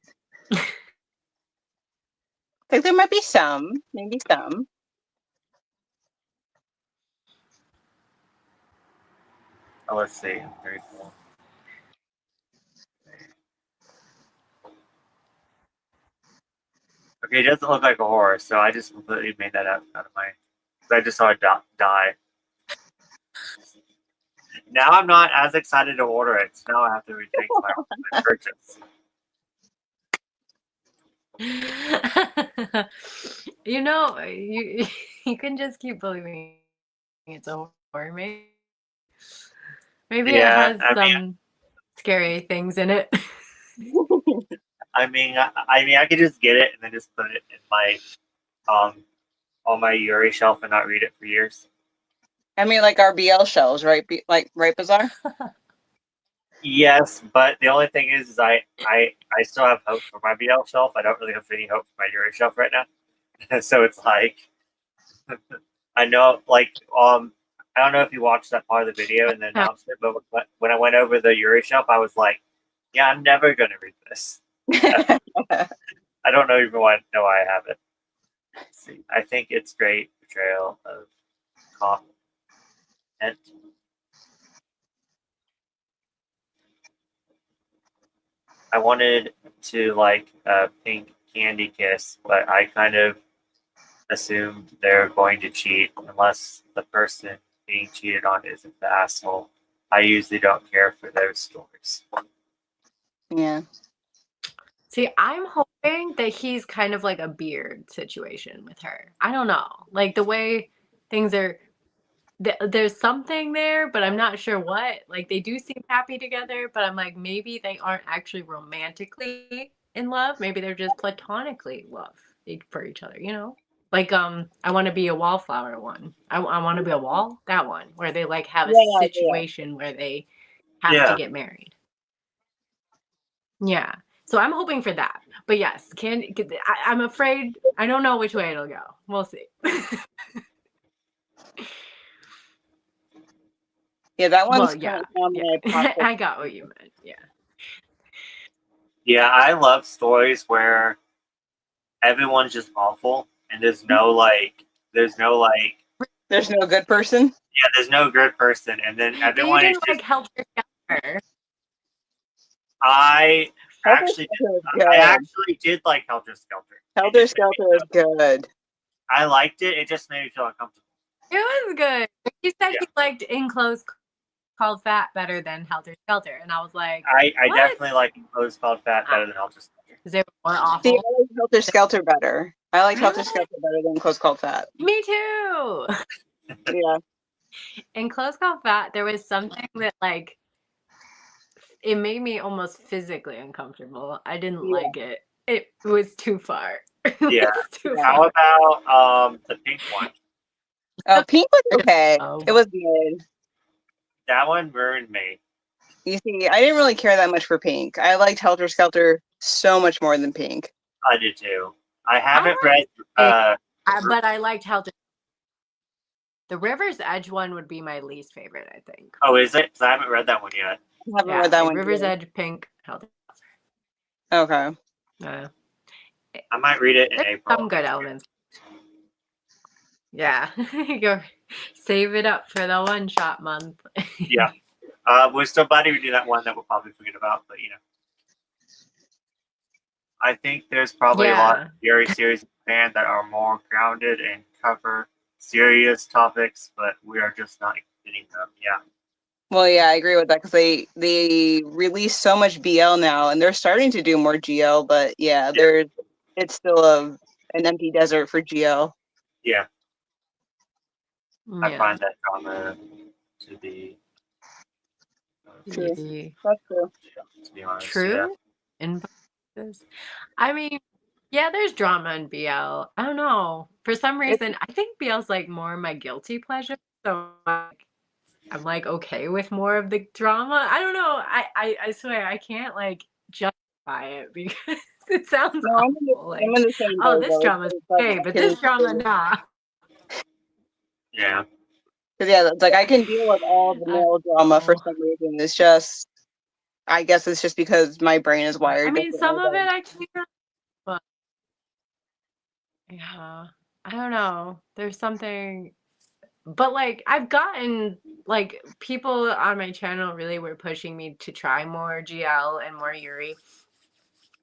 think there might be some, maybe some. let's see. Very cool. Okay, it doesn't look like a horror, so I just completely made that out of my. I just saw it die. Now I'm not as excited to order it. So now I have to rethink my purchase. You know, you can just keep believing it's a horror. Maybe it Yeah, has some scary things in it. I mean, I could just get it and then just put it in my on my Yuri shelf and not read it for years. I mean, like our BL shelves, right? Right, Bazaar? Yes, but the only thing is I still have hope for my BL shelf. I don't really have any hope for my Yuri shelf right now. So it's like I know, like I don't know if you watched that part of the video and the announcement, but when I went over the Yuri shelf, I was like, yeah, I'm never gonna read this. I don't know even why I have it. Let's see. I think it's great portrayal of content. I wanted to like a pink candy kiss, but I kind of assumed they're going to cheat unless the person being cheated on isn't the asshole. I usually don't care for those stories. Yeah. See, I'm hoping that he's kind of like a Beard situation with her. I don't know. Like the way things are, there's something there, but I'm not sure what. Like they do seem happy together, but I'm like, maybe they aren't actually romantically in love. Maybe they're just platonically love for each other, you know? Like, I want to be a wallflower one. I want to be a wall, that one, where they like have a situation where they have to get married. Yeah. So I'm hoping for that. But yes, I'm afraid, I don't know which way it'll go. We'll see. Yeah, that one's Well, yeah. I got what you meant. Yeah. Yeah, I love stories where everyone's just awful and there's no good person. Yeah, there's no good person, and then everyone is just. Helter Skelter. I actually did like Helter Skelter. Helter Skelter is good. I liked it. It just made me feel uncomfortable. It was good. He said he liked In Close Called Fat better than Helter Skelter, and I was like, I definitely like In Close Called Fat better than Helter Skelter. Is it more awful? See, I like Helter Skelter better. I like Helter Skelter better than Close Called Fat. Me too. Yeah. In Close Called Fat, there was something that like it made me almost physically uncomfortable. I didn't like it. It was too far. Yeah. How about the pink one? Oh, pink was okay. It was good. That one ruined me. You see, I didn't really care that much for pink. I liked Helter Skelter so much more than pink. I did too. I haven't read. But I liked Helter. The River's Edge one would be my least favorite, I think. Oh, is it? Because I haven't read that one yet. I haven't read that one. River's Edge, pink, Helter. Okay. I might read it in April. Some good elements. Yeah. Go save it up for the one-shot month. Yeah. We're still glad we do that one that we'll probably forget about, but I think there's probably a lot of Yuri series fans that are more grounded and cover serious topics, but we are just not getting them. Yeah. Well, yeah, I agree with that because they release so much BL now, and they're starting to do more GL, but it's still an empty desert for GL. Yeah. I find that drama to be true. That's true. To be honest, true. I mean, there's drama in BL. I don't know. For some reason, I think BL's like more my guilty pleasure. So I'm like okay with more of the drama. I don't know. I swear I can't like justify it because it sounds No, awful. Like, I'm in the same oh, boat. this Though. drama's It's like, okay, I but can- this drama nah. Yeah. Cause yeah, it's like I can deal with all the male drama for some reason. It's just, I guess it's just because my brain is wired. I mean, differently some of than- it I can, but yeah, I don't know. There's something, but like I've gotten like people on my channel really were pushing me to try more GL and more Yuri.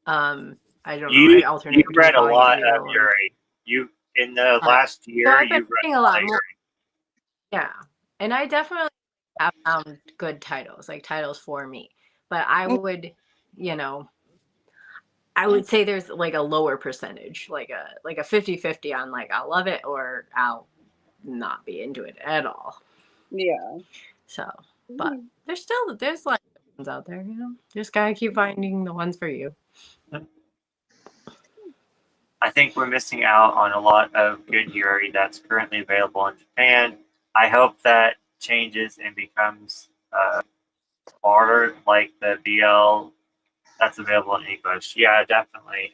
I don't know. I alternate You between read a calling lot it of real. Yuri. You in the Uh, last So year, I've been you've read reading a a lot lot of more. Yuri. Yeah, and I definitely have found good titles, like titles for me. But I would, you know, I would say there's like a lower percentage, like a 50-50 on like I'll love it or I'll not be into it at all. Yeah. So, but there's like ones out there, you know. Just gotta keep finding the ones for you. I think we're missing out on a lot of good Yuri that's currently available in Japan. I hope that changes and becomes harder, like the BL that's available in English. Yeah, definitely.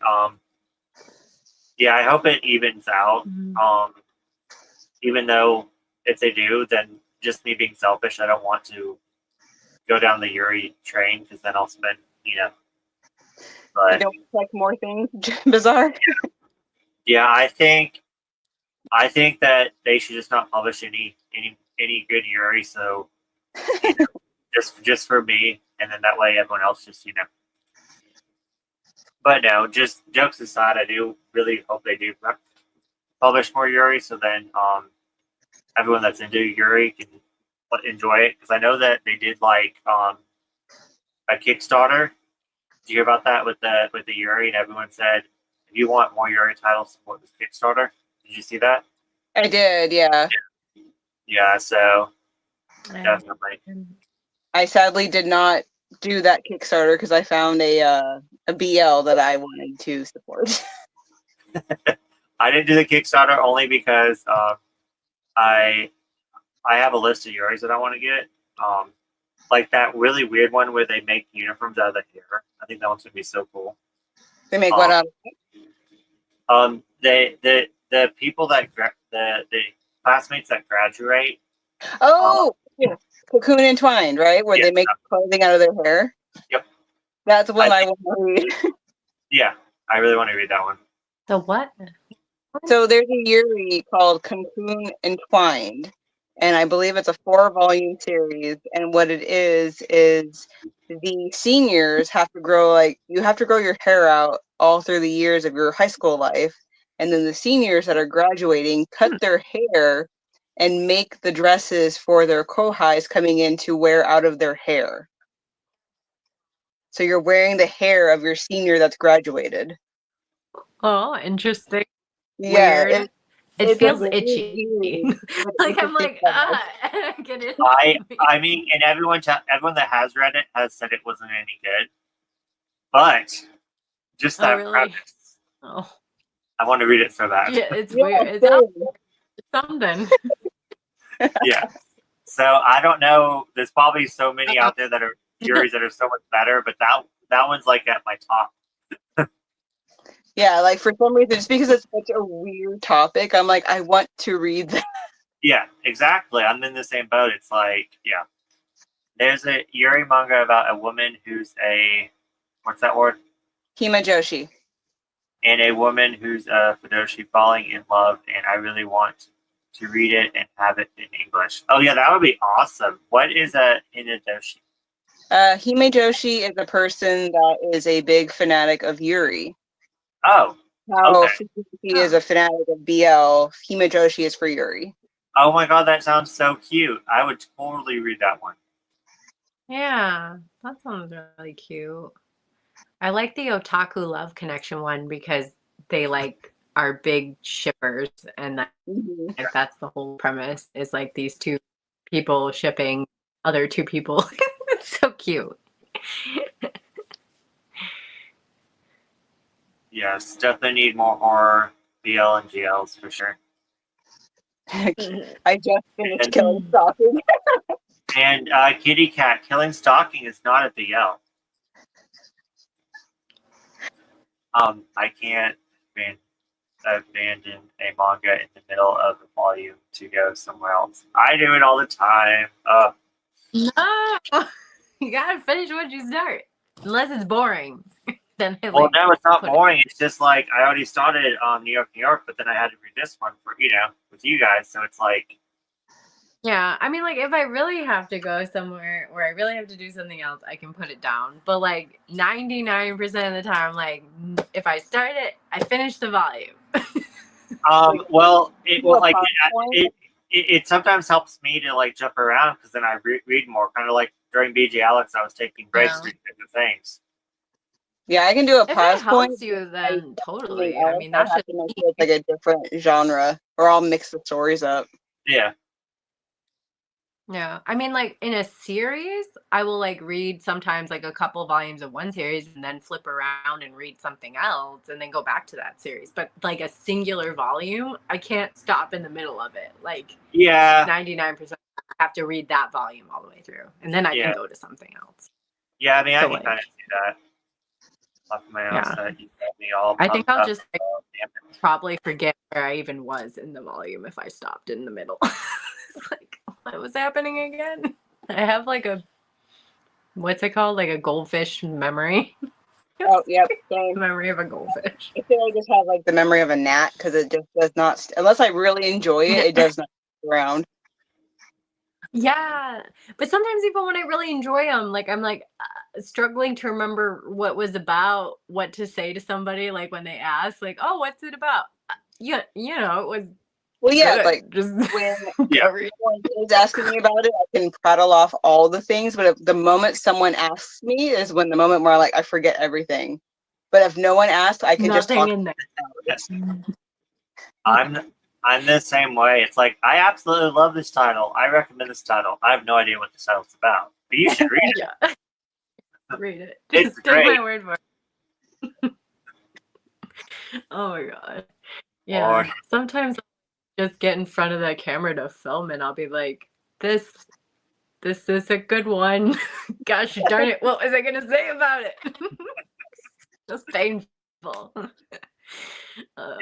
Yeah, I hope it evens out. Even though if they do, then just me being selfish, I don't want to go down the Yuri train because then I'll spend, you know. You But don't like more things bizarre. yeah, I think that they should just not publish any good Yuri. So you know, just for me, and then that way everyone else just you know. But no, just jokes aside, I do really hope they do publish more Yuri, so then everyone that's into Yuri can enjoy it. Because I know that they did like a Kickstarter. Did you hear about that with the Yuri? And everyone said, if you want more Yuri titles, support this Kickstarter. Did you see that? I did, yeah. Yeah, so definitely. I sadly did not do that Kickstarter because I found a BL that I wanted to support. I didn't do the Kickstarter only because I have a list of Yuris that I want to get. Like that really weird one where they make uniforms out of the hair. I think that one's gonna be so cool. They make what out of The people that the classmates that graduate. Oh, yeah. Cocoon Entwined, right? Where Yeah. they make clothing out of their hair. Yep. That's one I want to read. Yeah, I really want to read that one. The what? So there's a Yuri called Cocoon Entwined, and I believe it's a 4-volume series. And what it is the seniors have to grow you have to grow your hair out all through the years of your high school life, and then the seniors that are graduating cut their hair and make the dresses for their kohais coming in to wear out of their hair. So you're wearing the hair of your senior that's graduated. Oh, interesting. Yeah, Weird. It it's feels a very itchy. weird, but Like I'm interesting like, get it. I mean, and everyone that has read it has said it wasn't any good. But just that really? premise, Oh, I want to read it so bad. yeah, it's Yeah, weird. It's something. Yeah. So I don't know. There's probably so many out there that are Yuris that are so much better, but that one's like at my top. Yeah, like for some reason, just because it's such a weird topic, I'm like, I want to read that. Yeah, exactly. I'm in the same boat. It's like, yeah. There's a Yuri manga about a woman who's what's that word? Himajoshi. And a woman who's a Fudoshi falling in love, and I really want to read it and have it in English. Oh yeah, that would be awesome. What is a Hinadoshi? Himajoshi is a person that is a big fanatic of Yuri. Oh, How okay. Fudoshi is a fanatic of BL, Himajoshi is for Yuri. Oh my god, that sounds so cute. I would totally read that one. Yeah, that sounds really cute. I like the Otaku Love Connection one because they like are big shippers, and that's the whole premise. Is like these two people shipping other two people. It's so cute. Yes, definitely need more horror BL and GLs for sure. I just finished Killing Stalking. And Kitty Cat, killing stalking is not a BL. I can't abandon a manga in the middle of a volume to go somewhere else. I do it all the time. No, you gotta finish what you start, unless it's boring. Then Well, no, it's not boring. It's just like I already started on New York, but then I had to read this one for with you guys. So it's like, yeah, I mean, like if I really have to go somewhere or I really have to do something else, I can put it down. But like 99% of the time, like if I start it, I finish the volume. It sometimes helps me to like jump around because then I read more. Kind of like during BJ Alex, I was taking breaks reading different things. Yeah, I can do a pause If it point. helps you, then totally. I mean, that's just like a different genre, or I'll mix the stories up. Yeah. Yeah, I mean, like in a series, I will like read sometimes like a couple volumes of one series and then flip around and read something else and then go back to that series. But like a singular volume, I can't stop in the middle of it. Like 99%, I have to read that volume all the way through, and then I can go to something else. Yeah, I mean, I can kind of do that. Off my own you got me all. I think I'll just probably forget where I even was in the volume if I stopped in the middle. It's like, what was happening again? I have like what's it called? Like a goldfish memory. Oh, yep. Same. Memory of a goldfish. I feel like I just have like the memory of a gnat because it just does not, unless I really enjoy it, it does not stick around. Yeah, but sometimes even when I really enjoy them, like I'm like struggling to remember what was about, what to say to somebody, like when they ask, like, "Oh, what's it about?" Yeah, it was. Well, yeah, good. like just when someone is asking me about it, I can prattle off all the things. But if the moment someone asks me is when the moment where I forget everything. But if no one asks, I can just talk. In there. I'm the same way. It's like I absolutely love this title. I recommend this title. I have no idea what this title's about, but you should read it. Yeah. Read it. It's Just great. Take my word for it. Oh my god. Yeah. Sometimes I'll just get in front of the camera to film and I'll be like, this is a good one. Gosh darn it. What was I gonna say about it? Just painful. I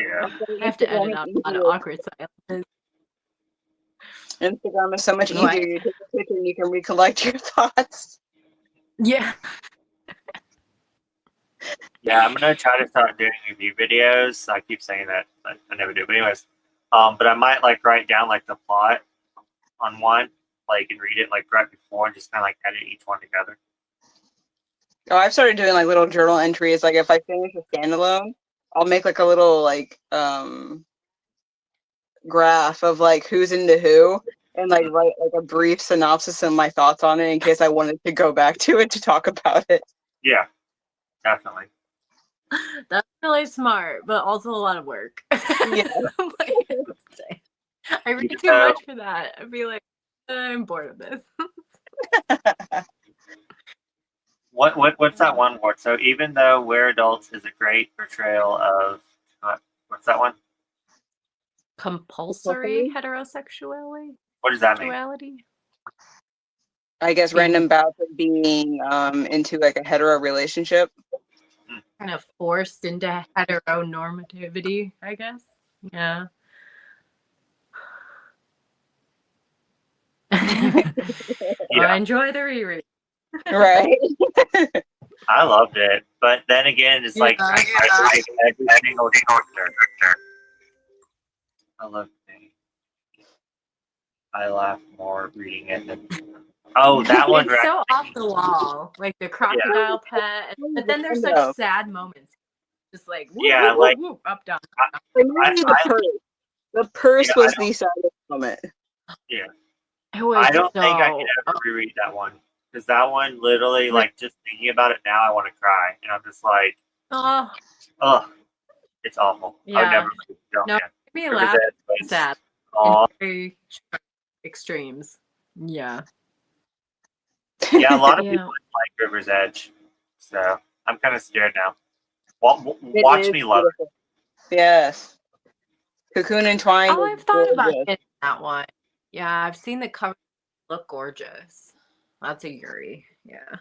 have to edit out a lot of awkward silences. Instagram is so much easier. You take a picture and you can recollect your thoughts. Yeah. Yeah, I'm gonna try to start doing review videos. I keep saying that, but I never do. But anyways, but I might like write down like the plot on one, like and read it like right before, and just kind of like edit each one together. Oh, I've started doing like little journal entries. Like if I finish a standalone, I'll make like a little like graph of like who's into who, and like write like a brief synopsis and my thoughts on it in case I wanted to go back to it to talk about it. Yeah, definitely. That's really smart, but also a lot of work. Yeah. I read too much for that. I'd be like, I'm bored of this. What's that one word? So even though We're Adults is a great portrayal of what's that one? Compulsory heterosexuality. What does that mean? I guess random bouts of being into like a hetero relationship. Kind of forced into heteronormativity, I guess. Yeah. I enjoy the reread. Right. I loved it, but then again, it's like I like every single character. I love it. I laugh more reading it than. Oh, that one! It's so off the wall, like the crocodile pet, but then there's such sad moments, just like whoop, whoop, whoop, up down. The purse was the saddest moment. Yeah, I don't think I can ever reread that one because that one literally, like, just thinking about it now, I want to cry, and I'm just like, it's awful. Yeah. I would never read it. No, me laugh. Sad. Very extremes. Yeah. Yeah, a lot of people like River's Edge, so I'm kind of scared now. Watch me love it. Yes. Cocoon and Twine. Oh, I've thought about getting that one. Yeah, I've seen the cover. look gorgeous. That's a Yuri. Yeah.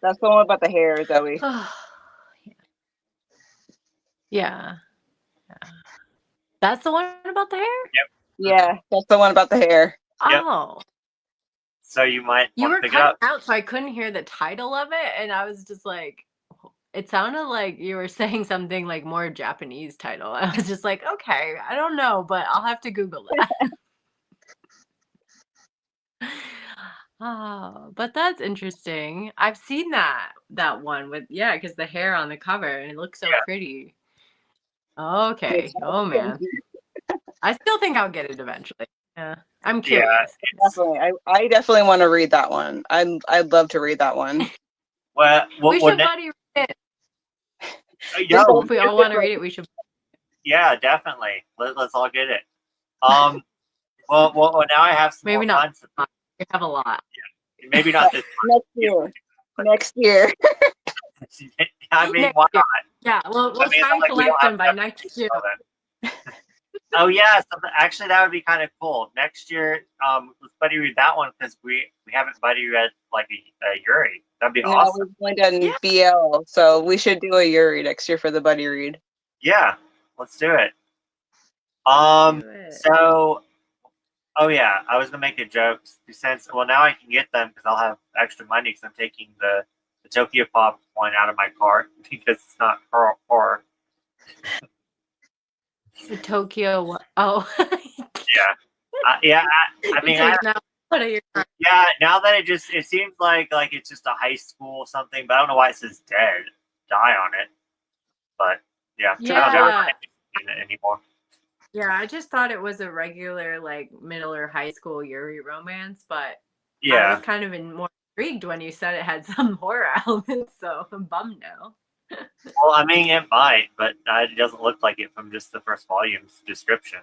That's the one about the hair, Zoe. Yeah. That's the one about the hair? Yeah, that's the one about the hair. Yep. Oh. So you might You want to were pick it cutting up. out, so I couldn't hear the title of it, and I was just like, it sounded like you were saying something like more Japanese title. I was just like, okay, I don't know, but I'll have to Google that. Oh, but that's interesting. I've seen that one with because the hair on the cover and it looks so Yeah. pretty. Okay. Oh man. I still think I'll get it eventually. Yeah. I'm curious. Definitely. I definitely want to read that one. I'd love to read that one. Well, We should buddy read it. Yo, If we all want to read it, we should. yeah, definitely. Let's all get it. Well, now I have some Maybe more not. fun. We have a lot. Yeah. Maybe not this Next year. Next year. I mean, Next why year. not? Yeah, we'll I mean, try and like, we don't collect have them by enough next space year. for them. Oh yeah, so actually that would be kind of cool. Next year, let's buddy read that one because we haven't buddy read like a Yuri. That'd be No, awesome. we've only done BL, so we should do a Yuri next year for the buddy read. Yeah, let's do it. Do it. So, oh yeah, I was gonna make a joke since now I can get them because I'll have extra money because I'm taking the Tokyo Pop one out of my cart because it's not horror. The Tokyo one. Oh. Yeah. I mean, yeah. Now that it seems like it's just a high school or something, but I don't know why it says die on it. But yeah, I don't know it anymore. Yeah, I just thought it was a regular like middle or high school Yuri romance, but I was kind of more intrigued when you said it had some horror elements, so I'm bummed now. Well, I mean, it might, but it doesn't look like it from just the first volume's description.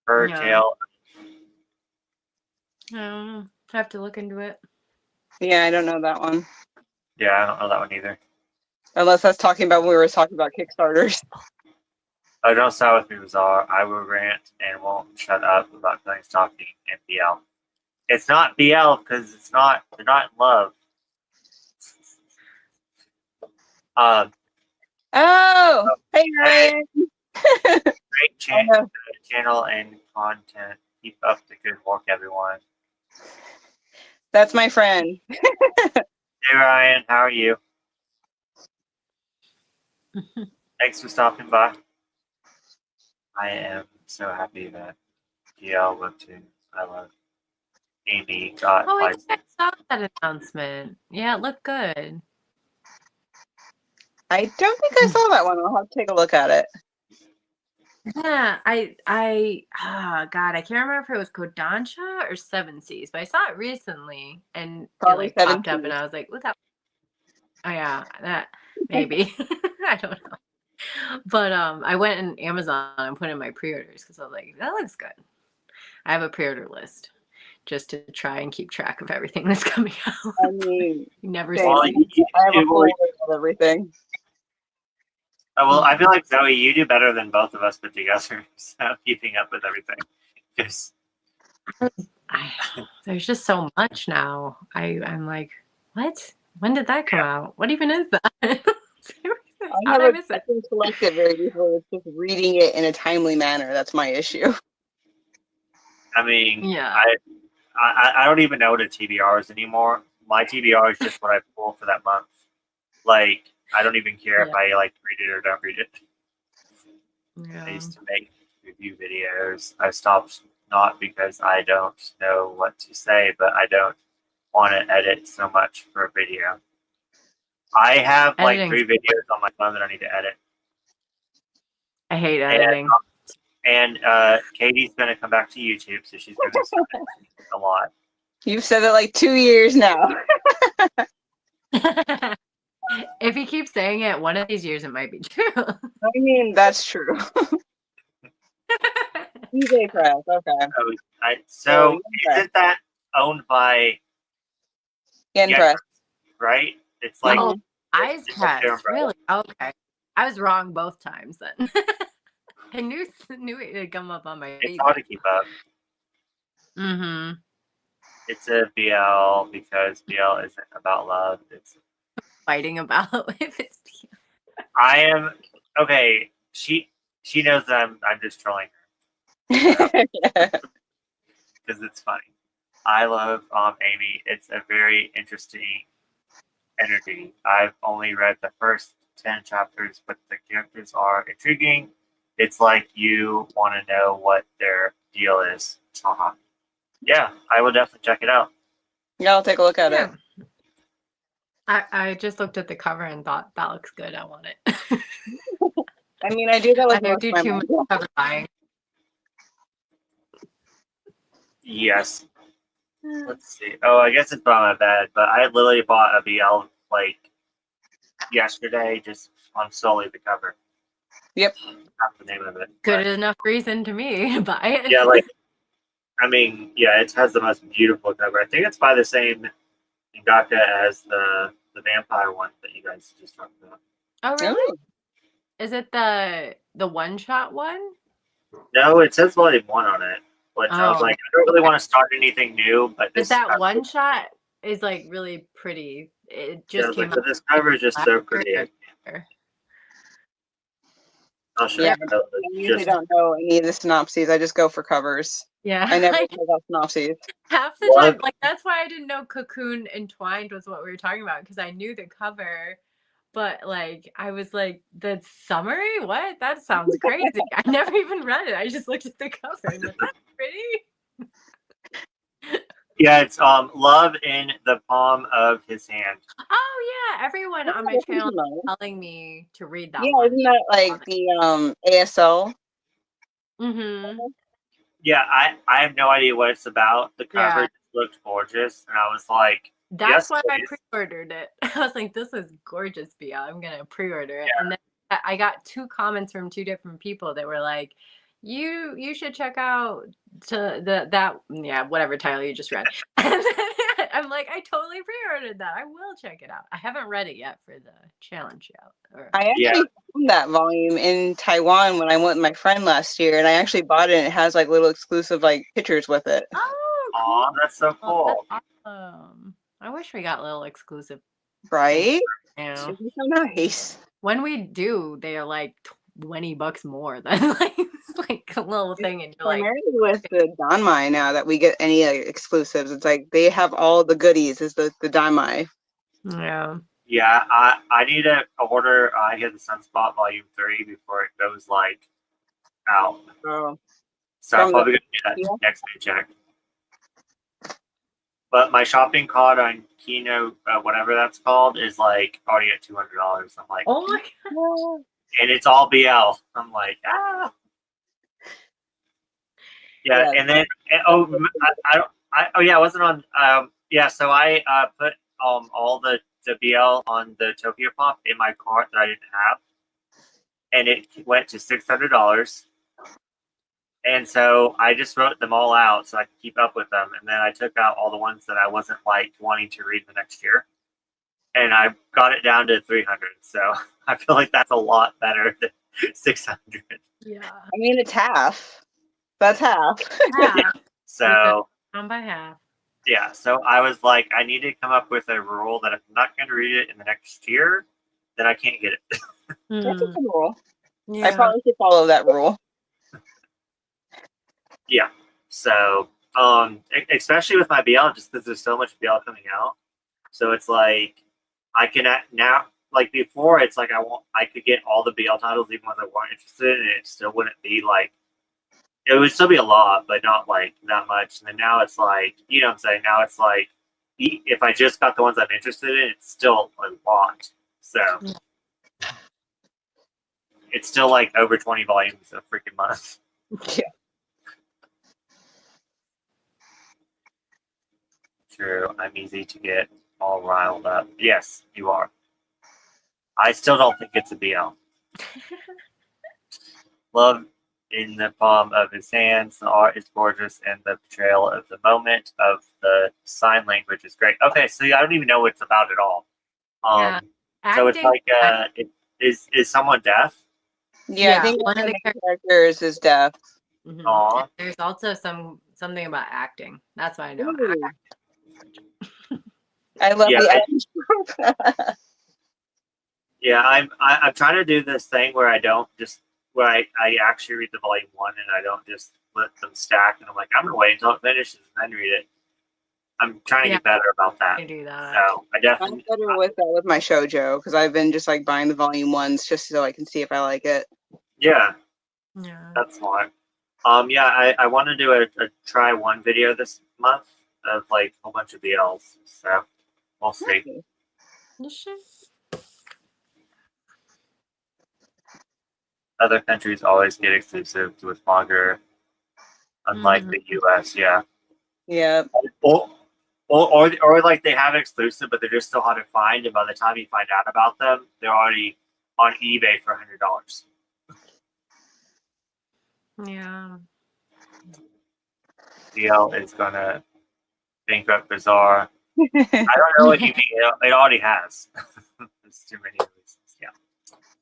Her tale. I have to look into it. Yeah, I don't know that one. Yeah, I don't know that one either. Unless that's talking about when we were talking about Kickstarters. Oh, don't start with me, Bizarre. I will rant and won't shut up about things talking in BL. It's not BL because they're not in love. Hey Ryan. Great channel and content. Keep up the good work, everyone. That's my friend. Hey Ryan, how are you? Thanks for stopping by. I am so happy that DL Webtoon. I love Amy got I think I saw that announcement. Yeah, it looked good. I don't think I saw that one. I'll have to take a look at it. Yeah, God, I can't remember if it was Kodansha or Seven Seas, but I saw it recently and Probably it popped 7 up and I was like, what that? Oh yeah, that maybe. I don't know. But I went in Amazon and put in my pre-orders because I was like, that looks good. I have a pre-order list just to try and keep track of everything that's coming out. I mean, never I have a whole list of everything. Well, I feel like Zoe, you do better than both of us put together. So keeping up with everything, because there's just so much now. I'm like, what? When did that come out? What even is that? I have a selective very easily. It's just reading it in a timely manner. That's my issue. I mean, yeah. I don't even know what a TBR is anymore. My TBR is just what I pull for that month. Like, I don't even care if I read it or don't read it. Yeah. I used to make review videos. I stopped not because I don't know what to say, but I don't want to edit so much for a video. I have like 3 videos on my phone that I need to edit. I hate editing. And Katie's going to come back to YouTube, so she's going to start a lot. You've said it like 2 years now. If he keeps saying it, one of these years it might be true. I mean, that's true. eBay Press, okay. Isn't that owned by Yen Press? Right? It's like Eyes Press. Really? Okay. I was wrong both times then. I knew it would come up on my feed. It's hard to keep up. Mm-hmm. It's a BL because BL isn't about love. It's Fighting about if it's I am okay. She knows that I'm just trolling her because it's funny. I love Amy. It's a very interesting energy. I've only read the first 10 chapters, but the characters are intriguing. It's like you want to know what their deal is. Yeah, I will definitely check it out. Yeah, I'll take a look at it. I just looked at the cover and thought that looks good. I want it. I mean, I do that I with don't most do of my too much manga. cover buying. Yes. Let's see. Oh, I guess it's by my bed, but I literally bought a BL like yesterday just on solely the cover. Yep. Not the name of it. Good enough reason to me to buy it. Yeah, like I mean, yeah, it has the most beautiful cover. I think it's by the same mangaka as the vampire one that you guys just talked about. Oh really? Oh. Is it the one shot one? No, it says volume 1 on it. Which I was Oh. like, I don't really want to start anything new, but But this that cover- one shot is like really pretty. It just yeah, came like, out. this cover is just so pretty. I'll show Yeah, you. I usually don't know any of the synopses. I just go for covers. Yeah. I never like, know about synopses. half the What? time, like that's why I didn't know Cocoon Entwined was what we were talking about because I knew the cover, but like I was like the summary. What? That sounds crazy. I never even read it. I just looked at the cover and went, that's pretty. Yeah, it's Love in the Palm of His Hand. Oh yeah, everyone on my that's channel is nice. telling me to read that Yeah, one. isn't that like the ASL? Mm-hmm. Yeah, I have no idea what it's about. The cover Yeah. just looked gorgeous, and I was like, That's yes, why I please. pre-ordered it. I was like, this is gorgeous, BL. I'm gonna pre-order it. And then I got 2 comments from 2 different people that were like, you should check out whatever title you just read. And then I'm like, I totally pre-ordered that. I will check it out. I haven't read it yet for the challenge out. I actually found that volume in Taiwan when I went with my friend last year, and I actually bought it. And it has like little exclusive like pictures with it. Oh, cool. Aw, that's so cool. That's awesome. I wish we got little exclusive. Right? You know, It'd be so nice. when we do, they are like $20 more than like a little thing, and you're like, Primarily with the Danmai now that we get any exclusives, it's like they have all the goodies. Is the Danmai. yeah. Yeah, I need to order I Hit the Sunspot Volume 3 before it goes like out. Oh. So I'm probably gonna do that next paycheck. But my shopping card on Kino, whatever that's called, is like already at $200. I'm like, Oh my god. and it's all BL. I'm like, ah. Yeah, and then oh yeah, I wasn't on. Yeah, so I put all the BL on the Tokyo Pop in my cart that I didn't have, and it went to $600. And so I just wrote them all out so I could keep up with them, and then I took out all the ones that I wasn't like wanting to read the next year, and I got it down to 300. So I feel like that's a lot better than 600. Yeah. I mean, it's half. That's half. Yeah. So Down by half. yeah, so I was like, I need to come up with a rule that if I'm not going to read it in the next year, then I can't get it. That's a good rule. Yeah. I probably should follow that rule. Yeah. So, especially with my BL, just because there's so much BL coming out. So it's like I can now, like before, it's like I could get all the BL titles even ones I weren't interested in, and it still wouldn't be like, it would still be a lot, but not like that much. And then now it's like, you know what I'm saying? Now it's like, if I just got the ones I'm interested in, it's still a lot. So it's still like over 20 volumes a freaking month. Yeah. True, I'm easy to get all riled up. Yes, you are. I still don't think it's a BL. Love in the palm of his hands. The art is gorgeous, and the portrayal of the moment of the sign language is great. Okay, so I don't even know what it's about at all. So it's like, is someone deaf? Yeah, I think one of the characters is deaf. Mm-hmm. There's also some something about acting. That's what I know. Ooh. I love the acting trope. Yeah, I'm trying to do this thing where I don't just where I actually read the volume 1 and I don't just let them stack and I'm like, I'm gonna wait until it finishes and then read it. I'm trying to get better about that. I do that. So I I'm definitely better with that with my shoujo because I've been just like buying the volume 1s just so I can see if I like it. yeah, Yeah. that's smart. Yeah, I want to do a try one video this month of like a whole bunch of BLs. So we'll see. You should. Other countries always get exclusive with manga, unlike the US. Yeah. Yeah. Or like they have exclusive, but they're just so hard to find, and by the time you find out about them, they're already on eBay for $100. Yeah. DL is gonna bankrupt Bazaar. I don't know what you mean. It already has. There's too many releases. Yeah.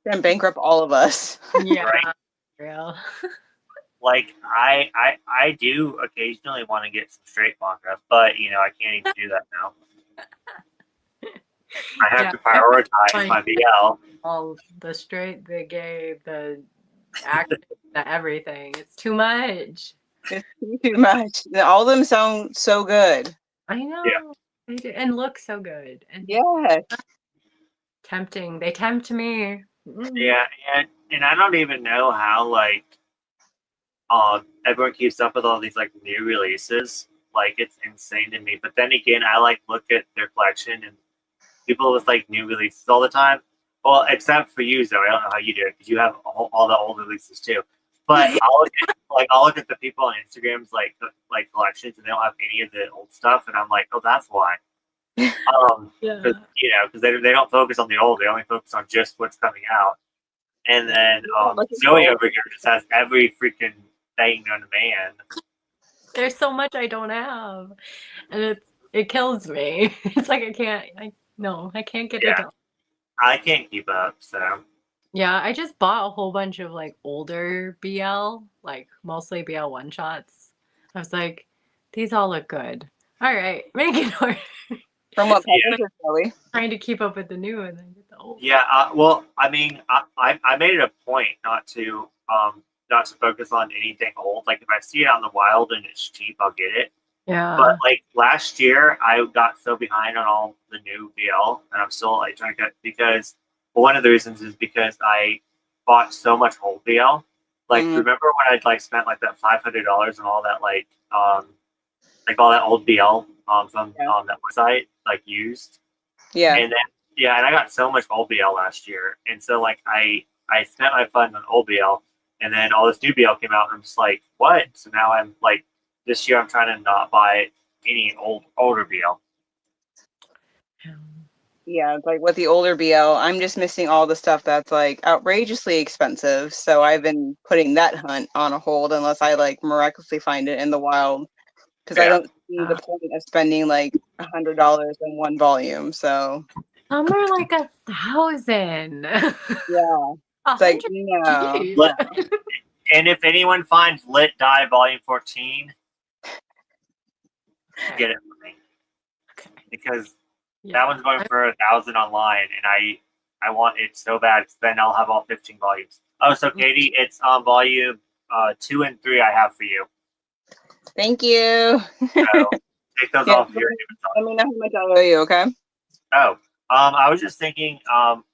Gonna bankrupt all of us. Yeah. Right. Real. Like I do occasionally want to get some straight manga, but you know I can't even do that now. I have to prioritize my BL. All the straight, the gay, the acting, the everything. It's too much. It's too much. All of them sound so good. I know. Yeah. They do, and look so good. And Yes. tempting. They tempt me. Yeah, and I don't even know how like everyone keeps up with all these like new releases. Like it's insane to me. But then again, I like look at their collection and people with like new releases all the time. Well, except for you, Zoe. I don't know how you do it because you have all the old releases too. But I'll look at the people on Instagram's like collections and they don't have any of the old stuff, and I'm like, oh, that's why. Yeah. Because they don't focus on the old; they only focus on just what's coming out. And then Zoe over here just has every freaking thing known to man. There's so much I don't have, and it kills me. It's like I can't get it done. I can't keep up. So Yeah, I just bought a whole bunch of like older BL, like mostly BL one shots. I was like, these all look good. All right, make it order. From what publisher, Zoe? Trying to keep up with the new and then get the old. yeah. Well, I mean, I made it a point not to focus on anything old. Like if I see it on the wild and it's cheap, I'll get it. Yeah. But like last year, I got so behind on all the new BL, and I'm still like trying to get because one of the reasons is because I bought so much old BL. Like remember when I'd like spent like that $500 on all that like all that old BL from that website like used. Yeah. And then and I got so much old BL last year, and so like I spent my funds on old BL, and then all this new BL came out, and I'm just like, what? So now I'm like. This year, I'm trying to not buy any older BL. Yeah, it's like with the older BL, I'm just missing all the stuff that's like outrageously expensive. So I've been putting that hunt on a hold unless I like miraculously find it in the wild. Because I don't see the point of spending like $100 in one volume. So some are like 1,000. Yeah, it's like no. And if anyone finds Lit Die Volume 14. Get it for me because that one's going for 1,000 online, and I want it so bad. Cause then I'll have all 15 volumes. Oh, so Katie, it's on volume 2 and 3. I have for you. Thank you. So take those off your inventory. Let me know how much I owe you. Okay. Oh, I was just thinking,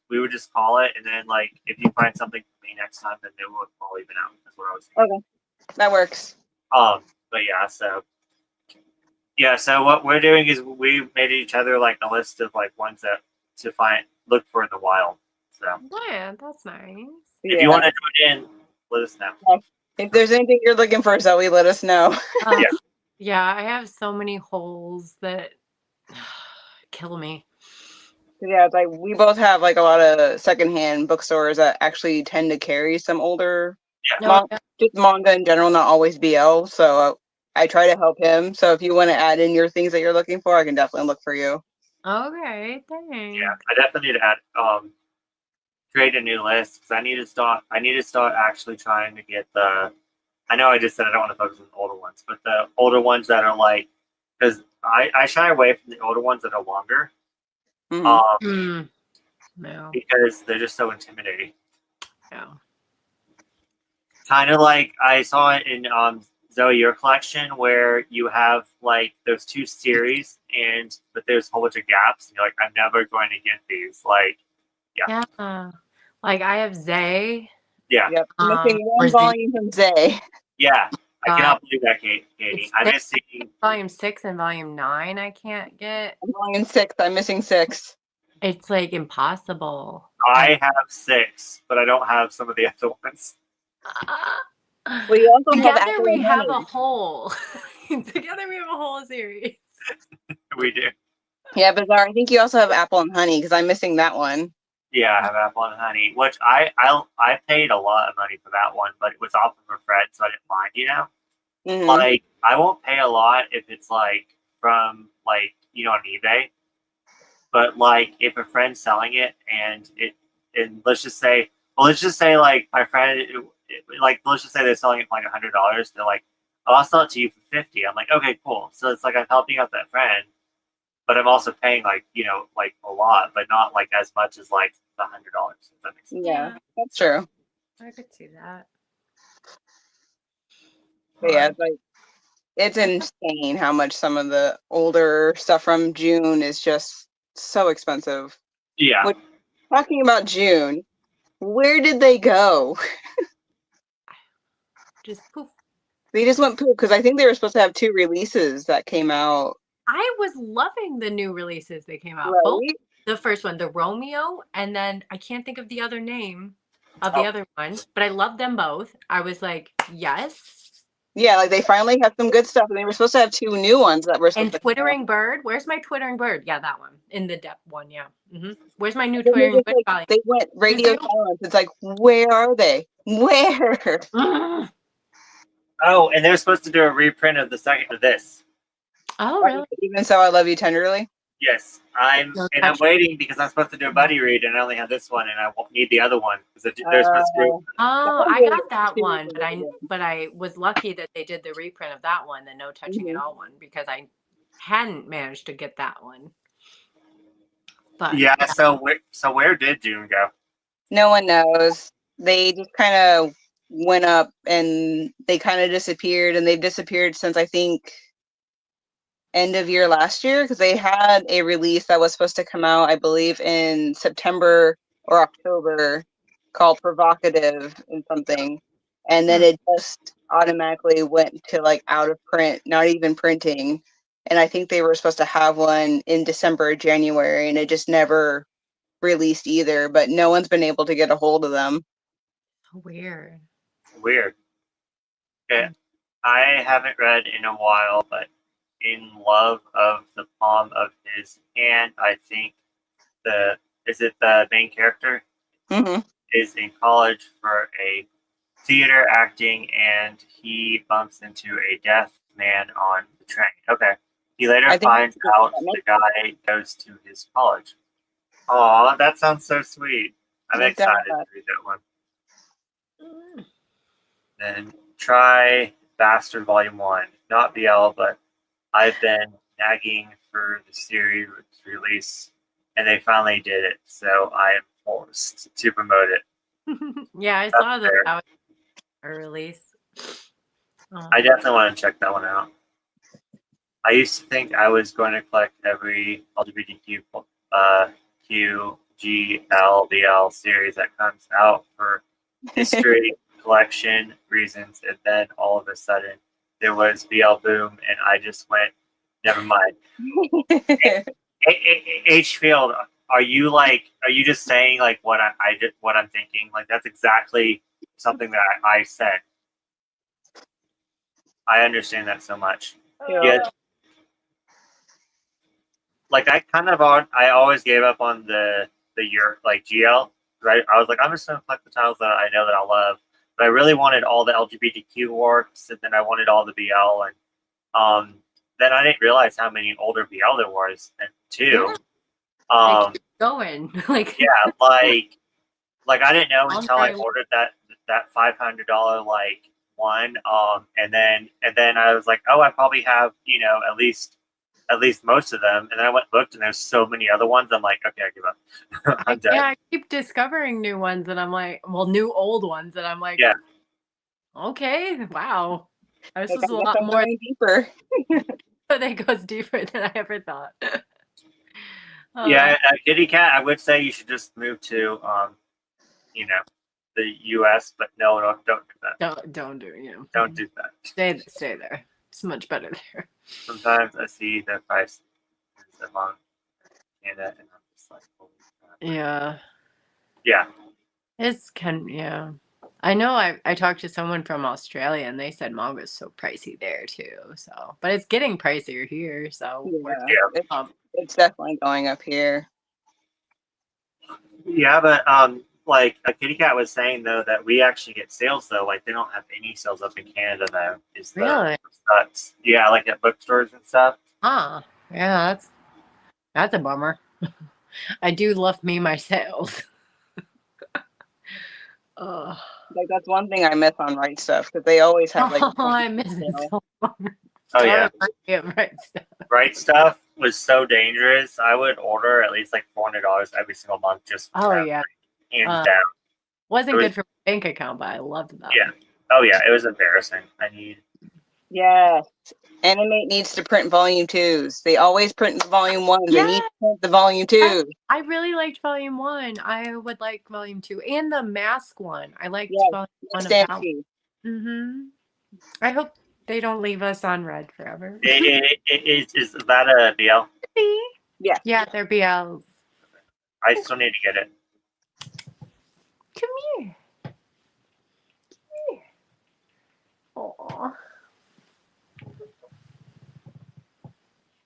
we would just call it, and then like if you find something for me next time, then it will all even out. That's what I was thinking. Okay, that works. But yeah, so. Yeah, so what we're doing is we made each other like a list of like ones that to look for in the wild. So yeah, that's nice. If you want to join in, let us know. If there's anything you're looking for, Zoe, let us know. Yeah, I have so many holes that kill me. Yeah, it's like we both have like a lot of secondhand bookstores that actually tend to carry some older just manga in general, not always BL. So I try to help him. So if you want to add in your things that you're looking for, I can definitely look for you. Okay, thanks. Yeah, I definitely need to add create a new list because I need to start actually trying to get the I know I just said I don't want to focus on the older ones, but the older ones that are like, because I shy away from the older ones that are longer, No. because they're just so intimidating. No. Kind of like I saw it in Zoe, your collection, where you have like those two series, but there's a whole bunch of gaps. And you're like, I'm never going to get these. Like, Yeah. Like I have Zay. yeah, Yep. Missing or one Z- volume from Zay. yeah. I cannot believe that, Katie. I'm missing. Volume 6 and Volume 9 I can't get. Volume 6. I'm missing 6. It's like impossible. I have 6, but I don't have some of the other ones. Well, you also have Together Apple we and have Honey. a whole. Together we have a whole series. We do. Yeah, Bizarre. I think you also have Apple and Honey because I'm missing that one. Yeah, I have Apple and Honey, which I paid a lot of money for that one, but it was off of a friend, so I didn't mind, you know? Mhm. Like, I won't pay a lot if it's like from like, on eBay. But like if a friend's selling it and let's just say like my friend like let's just say they're selling it for like $100, they're like, oh, I'll sell it to you for 50. I'm like, okay, cool. So it's like I'm helping out that friend, but I'm also paying like, like a lot, but not like as much as like the $100. If that makes sense. Yeah, that's true. I could see that. But yeah, it's insane how much some of the older stuff from June is just so expensive. Yeah. Talking about June, where did they go? Just poof. They just went poof because I think they were supposed to have 2 releases that came out. I was loving the new releases that came out. Right? Both the first one, the Romeo, and then I can't think of the other name of the other one, but I loved them both. I was like, yes. Yeah, like they finally had some good stuff, and they were supposed to have 2 new ones that were supposed And to Twittering Bird. Where's my Twittering Bird? Yeah, that one. In the depth one, yeah. Where's my new Then Twittering Bird like, volume? they went radio silence. It's like, where are they? Where? Oh, and they're supposed to do a reprint of the second of this. Oh, really? Even So I Love You Tenderly? Yes, I'm waiting because I'm supposed to do a buddy read, and I only have this one, and I won't need the other one because they're supposed to do. Oh, I got that one, but I was lucky that they did the reprint of that one, the No Touching at All one, because I hadn't managed to get that one. But yeah. So where did June go? No one knows. They just kind of went up and they kind of disappeared, and they've disappeared since I think end of year last year because they had a release that was supposed to come out, I believe, in September or October called Provocative and something. And then it just automatically went to like out of print, not even printing. And I think they were supposed to have one in December or January, and it just never released either. But no one's been able to get a hold of them. Weird. Okay. I haven't read in a while, but In Love of the Palm of His Hand, I think the main character is in college for a theater acting, and he bumps into a deaf man on the train. Okay. He later finds out the guy goes to his college. Aw, that sounds so sweet. I'm excited to read that one. Then try Bastard Volume 1. Not BL, but I've been nagging for the series release, and they finally did it, so I am forced to promote it. Yeah, I saw that a release. I definitely want to check that one out. I used to think I was going to collect every LGBTQ QGLBL series that comes out for history collection reasons, and then all of a sudden there was BL boom, and I just went, never mind. H Field, are you just saying like what I'm thinking? Like that's exactly something that I said. I understand that so much. Yeah. Like I always gave up on the year like GL. Right? I was like, I'm just gonna collect the titles that I know that I love. But I really wanted all the LGBTQ works, and then I wanted all the BL, and then I didn't realize how many older BL there was, and two. Going like like I didn't know until I ordered that $500 like one. And then I was like, oh, I probably have, you know, at least most of them. And then I went and looked, and there's so many other ones. I'm like, okay, I give up. I'm done. Yeah, I keep discovering new ones, and I'm like, well, new old ones, and I'm like, Yeah. okay, wow, this Like, was a I guess lot I'm more. going deeper. That goes deeper than I ever thought. Yeah, Kitty Cat, I would say you should just move to, you know, the U.S., but no, don't do that. Don't do it. Don't do that. Stay there. It's much better there. Sometimes I see the price is among Canada, and I'm just like, holy crap. Yeah, Yeah. yeah. I know I talked to someone from Australia, and they said manga's so pricey there too. So, but it's getting pricier here. So, Yeah, it's definitely going up here. Yeah, but like a Kitty Cat was saying though that we actually get sales though. Like they don't have any sales up in Canada though. Really? Yeah, like at bookstores and stuff. Yeah, that's a bummer. I do love me my sales. Like that's one thing I miss on Right Stuff, because they always have like. I miss it so much. Oh yeah, Right stuff. Right Stuff was so dangerous. I would order at least like $400 every single month just. Yeah, hands down. Wasn't good for my bank account, but I loved that. Yeah. Oh yeah, it was embarrassing. Yes. Animate needs to print volume 2s. They always print the volume 1s. They need to print the volume 2s. I really liked volume 1. I would like volume 2 and the mask one. I liked volume 1 about. I hope they don't leave us on red forever. Is that a BL? Yeah. Yeah, they're BLs. I still need to get it. Come here. Aww.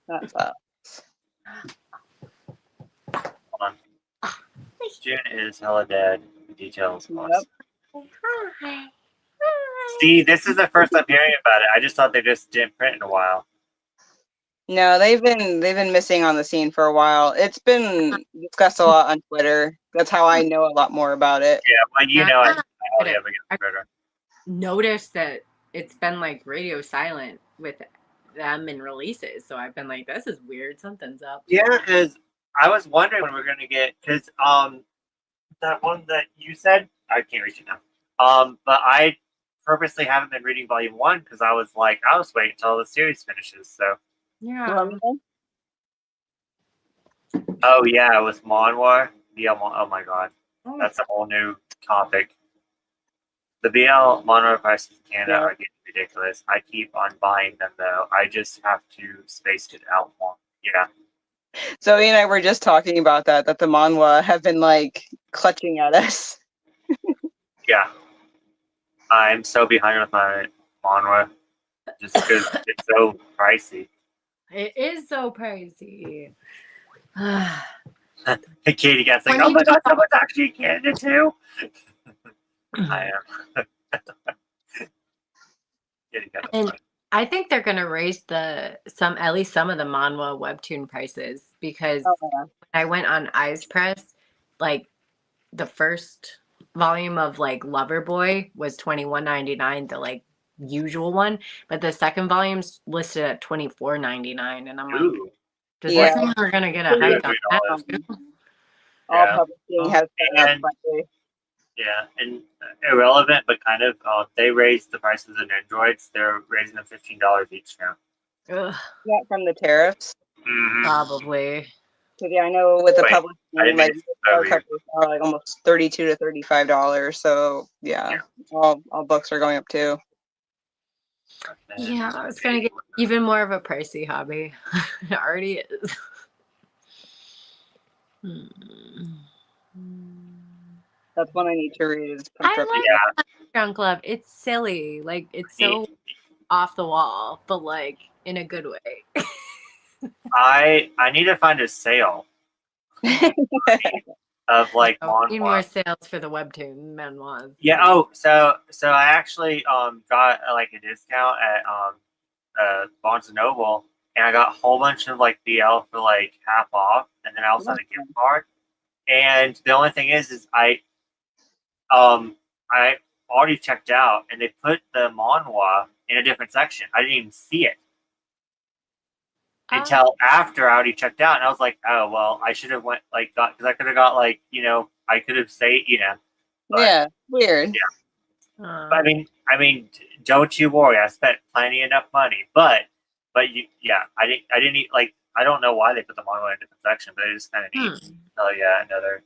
That's up. Hold on. June is hella dead. Details. Yep. Hi. See, this is the first I'm hearing about it. I just thought they just didn't print in a while. No, they've been missing on the scene for a while. It's been discussed a lot on Twitter. That's how I know a lot more about it. Yeah, well, you know, I only ever get Twitter. Noticed that it's been like radio silent with them and releases, so I've been like, this is weird, something's up. Yeah, because I was wondering when we're gonna get, because that one that you said, I can't reach it now. But I purposely haven't been reading volume 1 because I was like, I'll just wait until the series finishes. So yeah. Oh yeah, it was Manhwa. Oh my god, that's a whole new topic. The BL Manhwa prices in Canada are getting ridiculous. I keep on buying them though. I just have to space it out more. Yeah. Zoe and I were just talking about that the manhwa have been like clutching at us. Yeah. I'm so behind with my manhwa just because it's so pricey. It is so pricey. Katie gets like, oh my god, someone's actually in Canada too. I am. And I think they're gonna raise at least some of the manhwa webtoon prices because when I went on Eyes Press, like the first volume of like Loverboy was $21.99, the like usual one, but the second volume's listed at $24.99, and I'm like, does that mean we're gonna get a hike on that? All publishing has gone up. Yeah, and irrelevant, but kind of, they raised the prices of Androids. They're raising them $15 each now. Ugh. Yeah, from the tariffs. Probably. Because I know with the publishing, like like almost $32 to $35. So yeah, all books are going up too. Yeah, it's gonna get even more of a pricey hobby. It already is. That's one I need to read. I like Drunk Love. It's silly. Like, it's so off the wall, but like in a good way. I need to find a sale of like manhwa. Need more sales for the webtoon manhwas. Yeah. Oh, so I actually got like a discount at Barnes and Noble, and I got a whole bunch of like BL for like half off, and then I also had a gift card. And the only thing is I already checked out, and they put the manhwa in a different section. I didn't even see it until after I already checked out, and I was like, oh well, I should have went because I could have got I could have but, yeah, weird. Yeah. But I mean, don't you worry. I spent plenty enough money, but I didn't eat I don't know why they put the manhwa in a different section, but it is kind of neat. Oh yeah, another.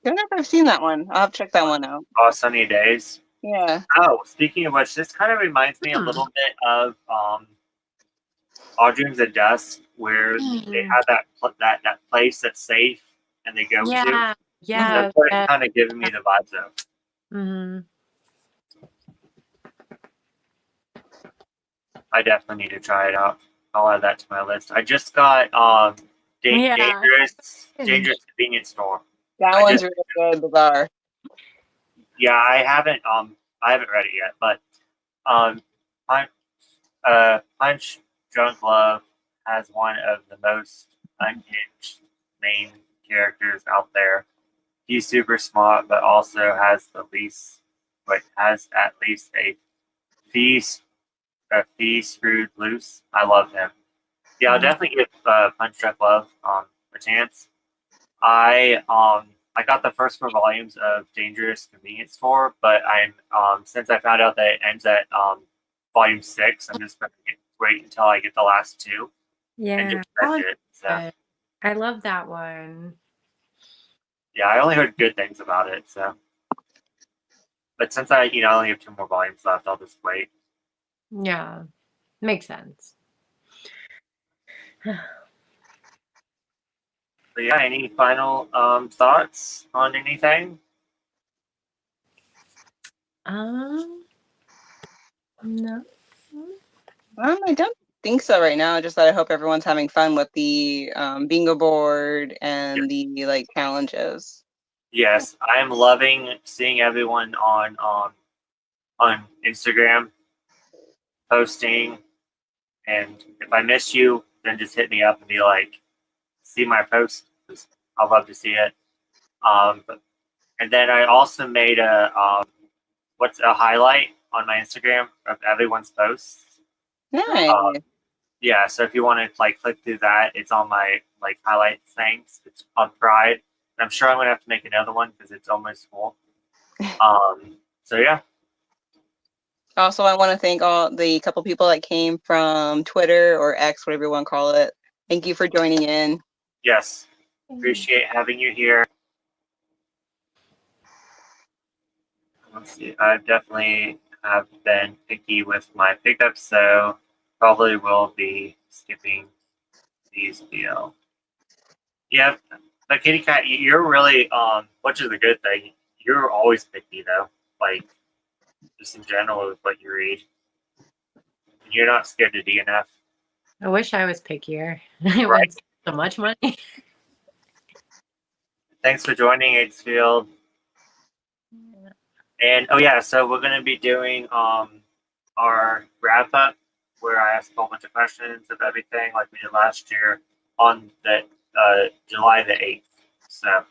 Don't know if I've seen that one. I'll have to check that one out. Oh, Sunny Days. Yeah. Oh, speaking of which, this kind of reminds me a little bit of All Dreams of Dusk, where they have that place that's safe and they go to. Yeah. That's what it's kind of giving me the vibes of. Mm-hmm. I definitely need to try it out. I'll add that to my list. I just got Dangerous Convenience Store. That one's really good, bizarre. Yeah, I haven't read it yet, but Punch Drunk Love has one of the most unhinged main characters out there. He's super smart, but also has at least a fee screwed loose. I love him. Yeah, I'll definitely give Punch Drunk Love a chance. I got the first 4 volumes of Dangerous Convenience Store, but I'm since I found out that it ends at volume 6, I'm just gonna wait until I get the last 2. Yeah, and just finish it. So I love that one. yeah, I only heard good things about it. So, but since I only have 2 more volumes left, I'll just wait. Yeah, makes sense. But yeah, any final thoughts on anything? No. I don't think so right now. Just that I hope everyone's having fun with the bingo board and the challenges. Yes, I am loving seeing everyone on Instagram posting, and if I miss you, then just hit me up and be like, see my post. I'd love to see it. And then I also made a highlight on my Instagram of everyone's posts. Nice. Yeah, so if you want to click through that, it's on my highlights things. It's on Pride. And I'm sure I'm gonna have to make another one because it's almost full. So yeah. Also, I want to thank all the couple people that came from Twitter or X, whatever you want to call it. Thank you for joining in. Yes, appreciate having you here. Let's see. I definitely have been picky with my pickups, so probably will be skipping these BL. Yeah, but Kitty Cat, you're really which is a good thing. You're always picky though, just in general with what you read. You're not scared to DNF. I wish I was pickier. I would spend so much money. Thanks for joining, Aidsfield. And so we're gonna be doing our wrap up where I ask a whole bunch of questions of everything like we did last year on the July the 8th. So.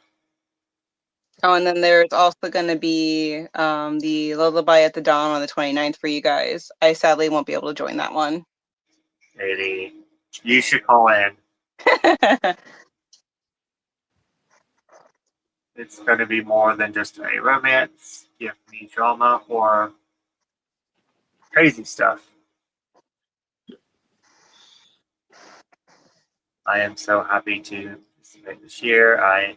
Oh, and then there's also going to be the Lullaby at the Dawn on the 29th for you guys. I sadly won't be able to join that one. Katie, you should call in. It's going to be more than just a romance. Give me drama or crazy stuff. I am so happy to participate this year. I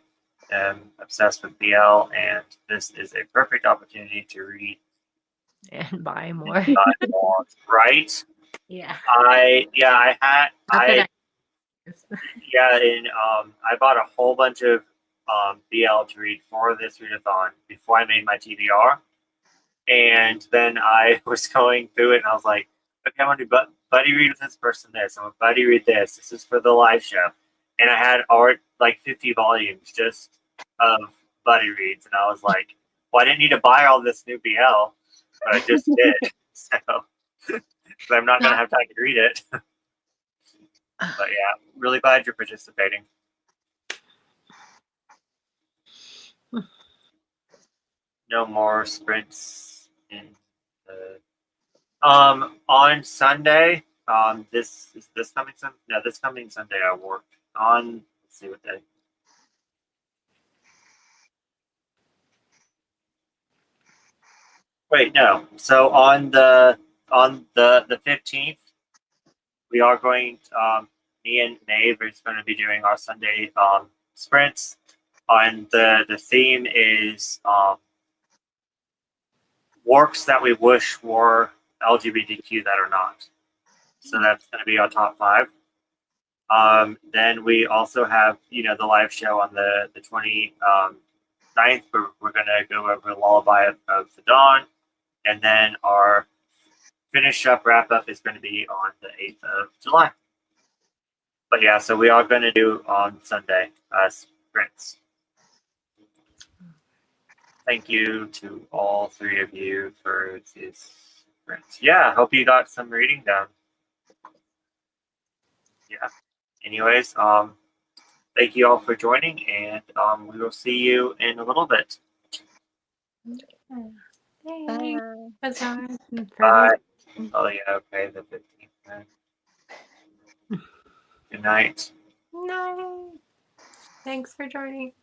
am obsessed with BL, and this is a perfect opportunity to read and buy more. Right? Yeah. I bought a whole bunch of BL to read for this readathon before I made my TBR, and then I was going through it, and I was like, okay, I'm gonna do buddy read with this person this. I'm gonna buddy read this. This is for the live show, and I had already 50 volumes just of buddy reads, and I was like, well, I didn't need to buy all this new BL, but I just did. So, but I'm not gonna have time to read it. But yeah, really glad you're participating. No more sprints in the on Sunday. This is this coming Sunday. No, this coming Sunday I work on. Let's see what day. Wait, no. So on the 15th, we are going. Me and Nave is going to be doing our Sunday sprints. And the theme is works that we wish were LGBTQ that are not. So that's going to be our top 5. Then we also have, the live show on the 29th. We're going to go over Lullaby of the Dawn. And then our finish up wrap up is going to be on the 8th of July. But yeah, so we are going to do on Sunday sprints. Thank you to all 3 of you for these sprints. Yeah, hope you got some reading done. Yeah. Anyways, thank you all for joining, and we will see you in a little bit. Thanks. Bye. Oh yeah, okay, the 15th. Good night. No. Thanks for joining.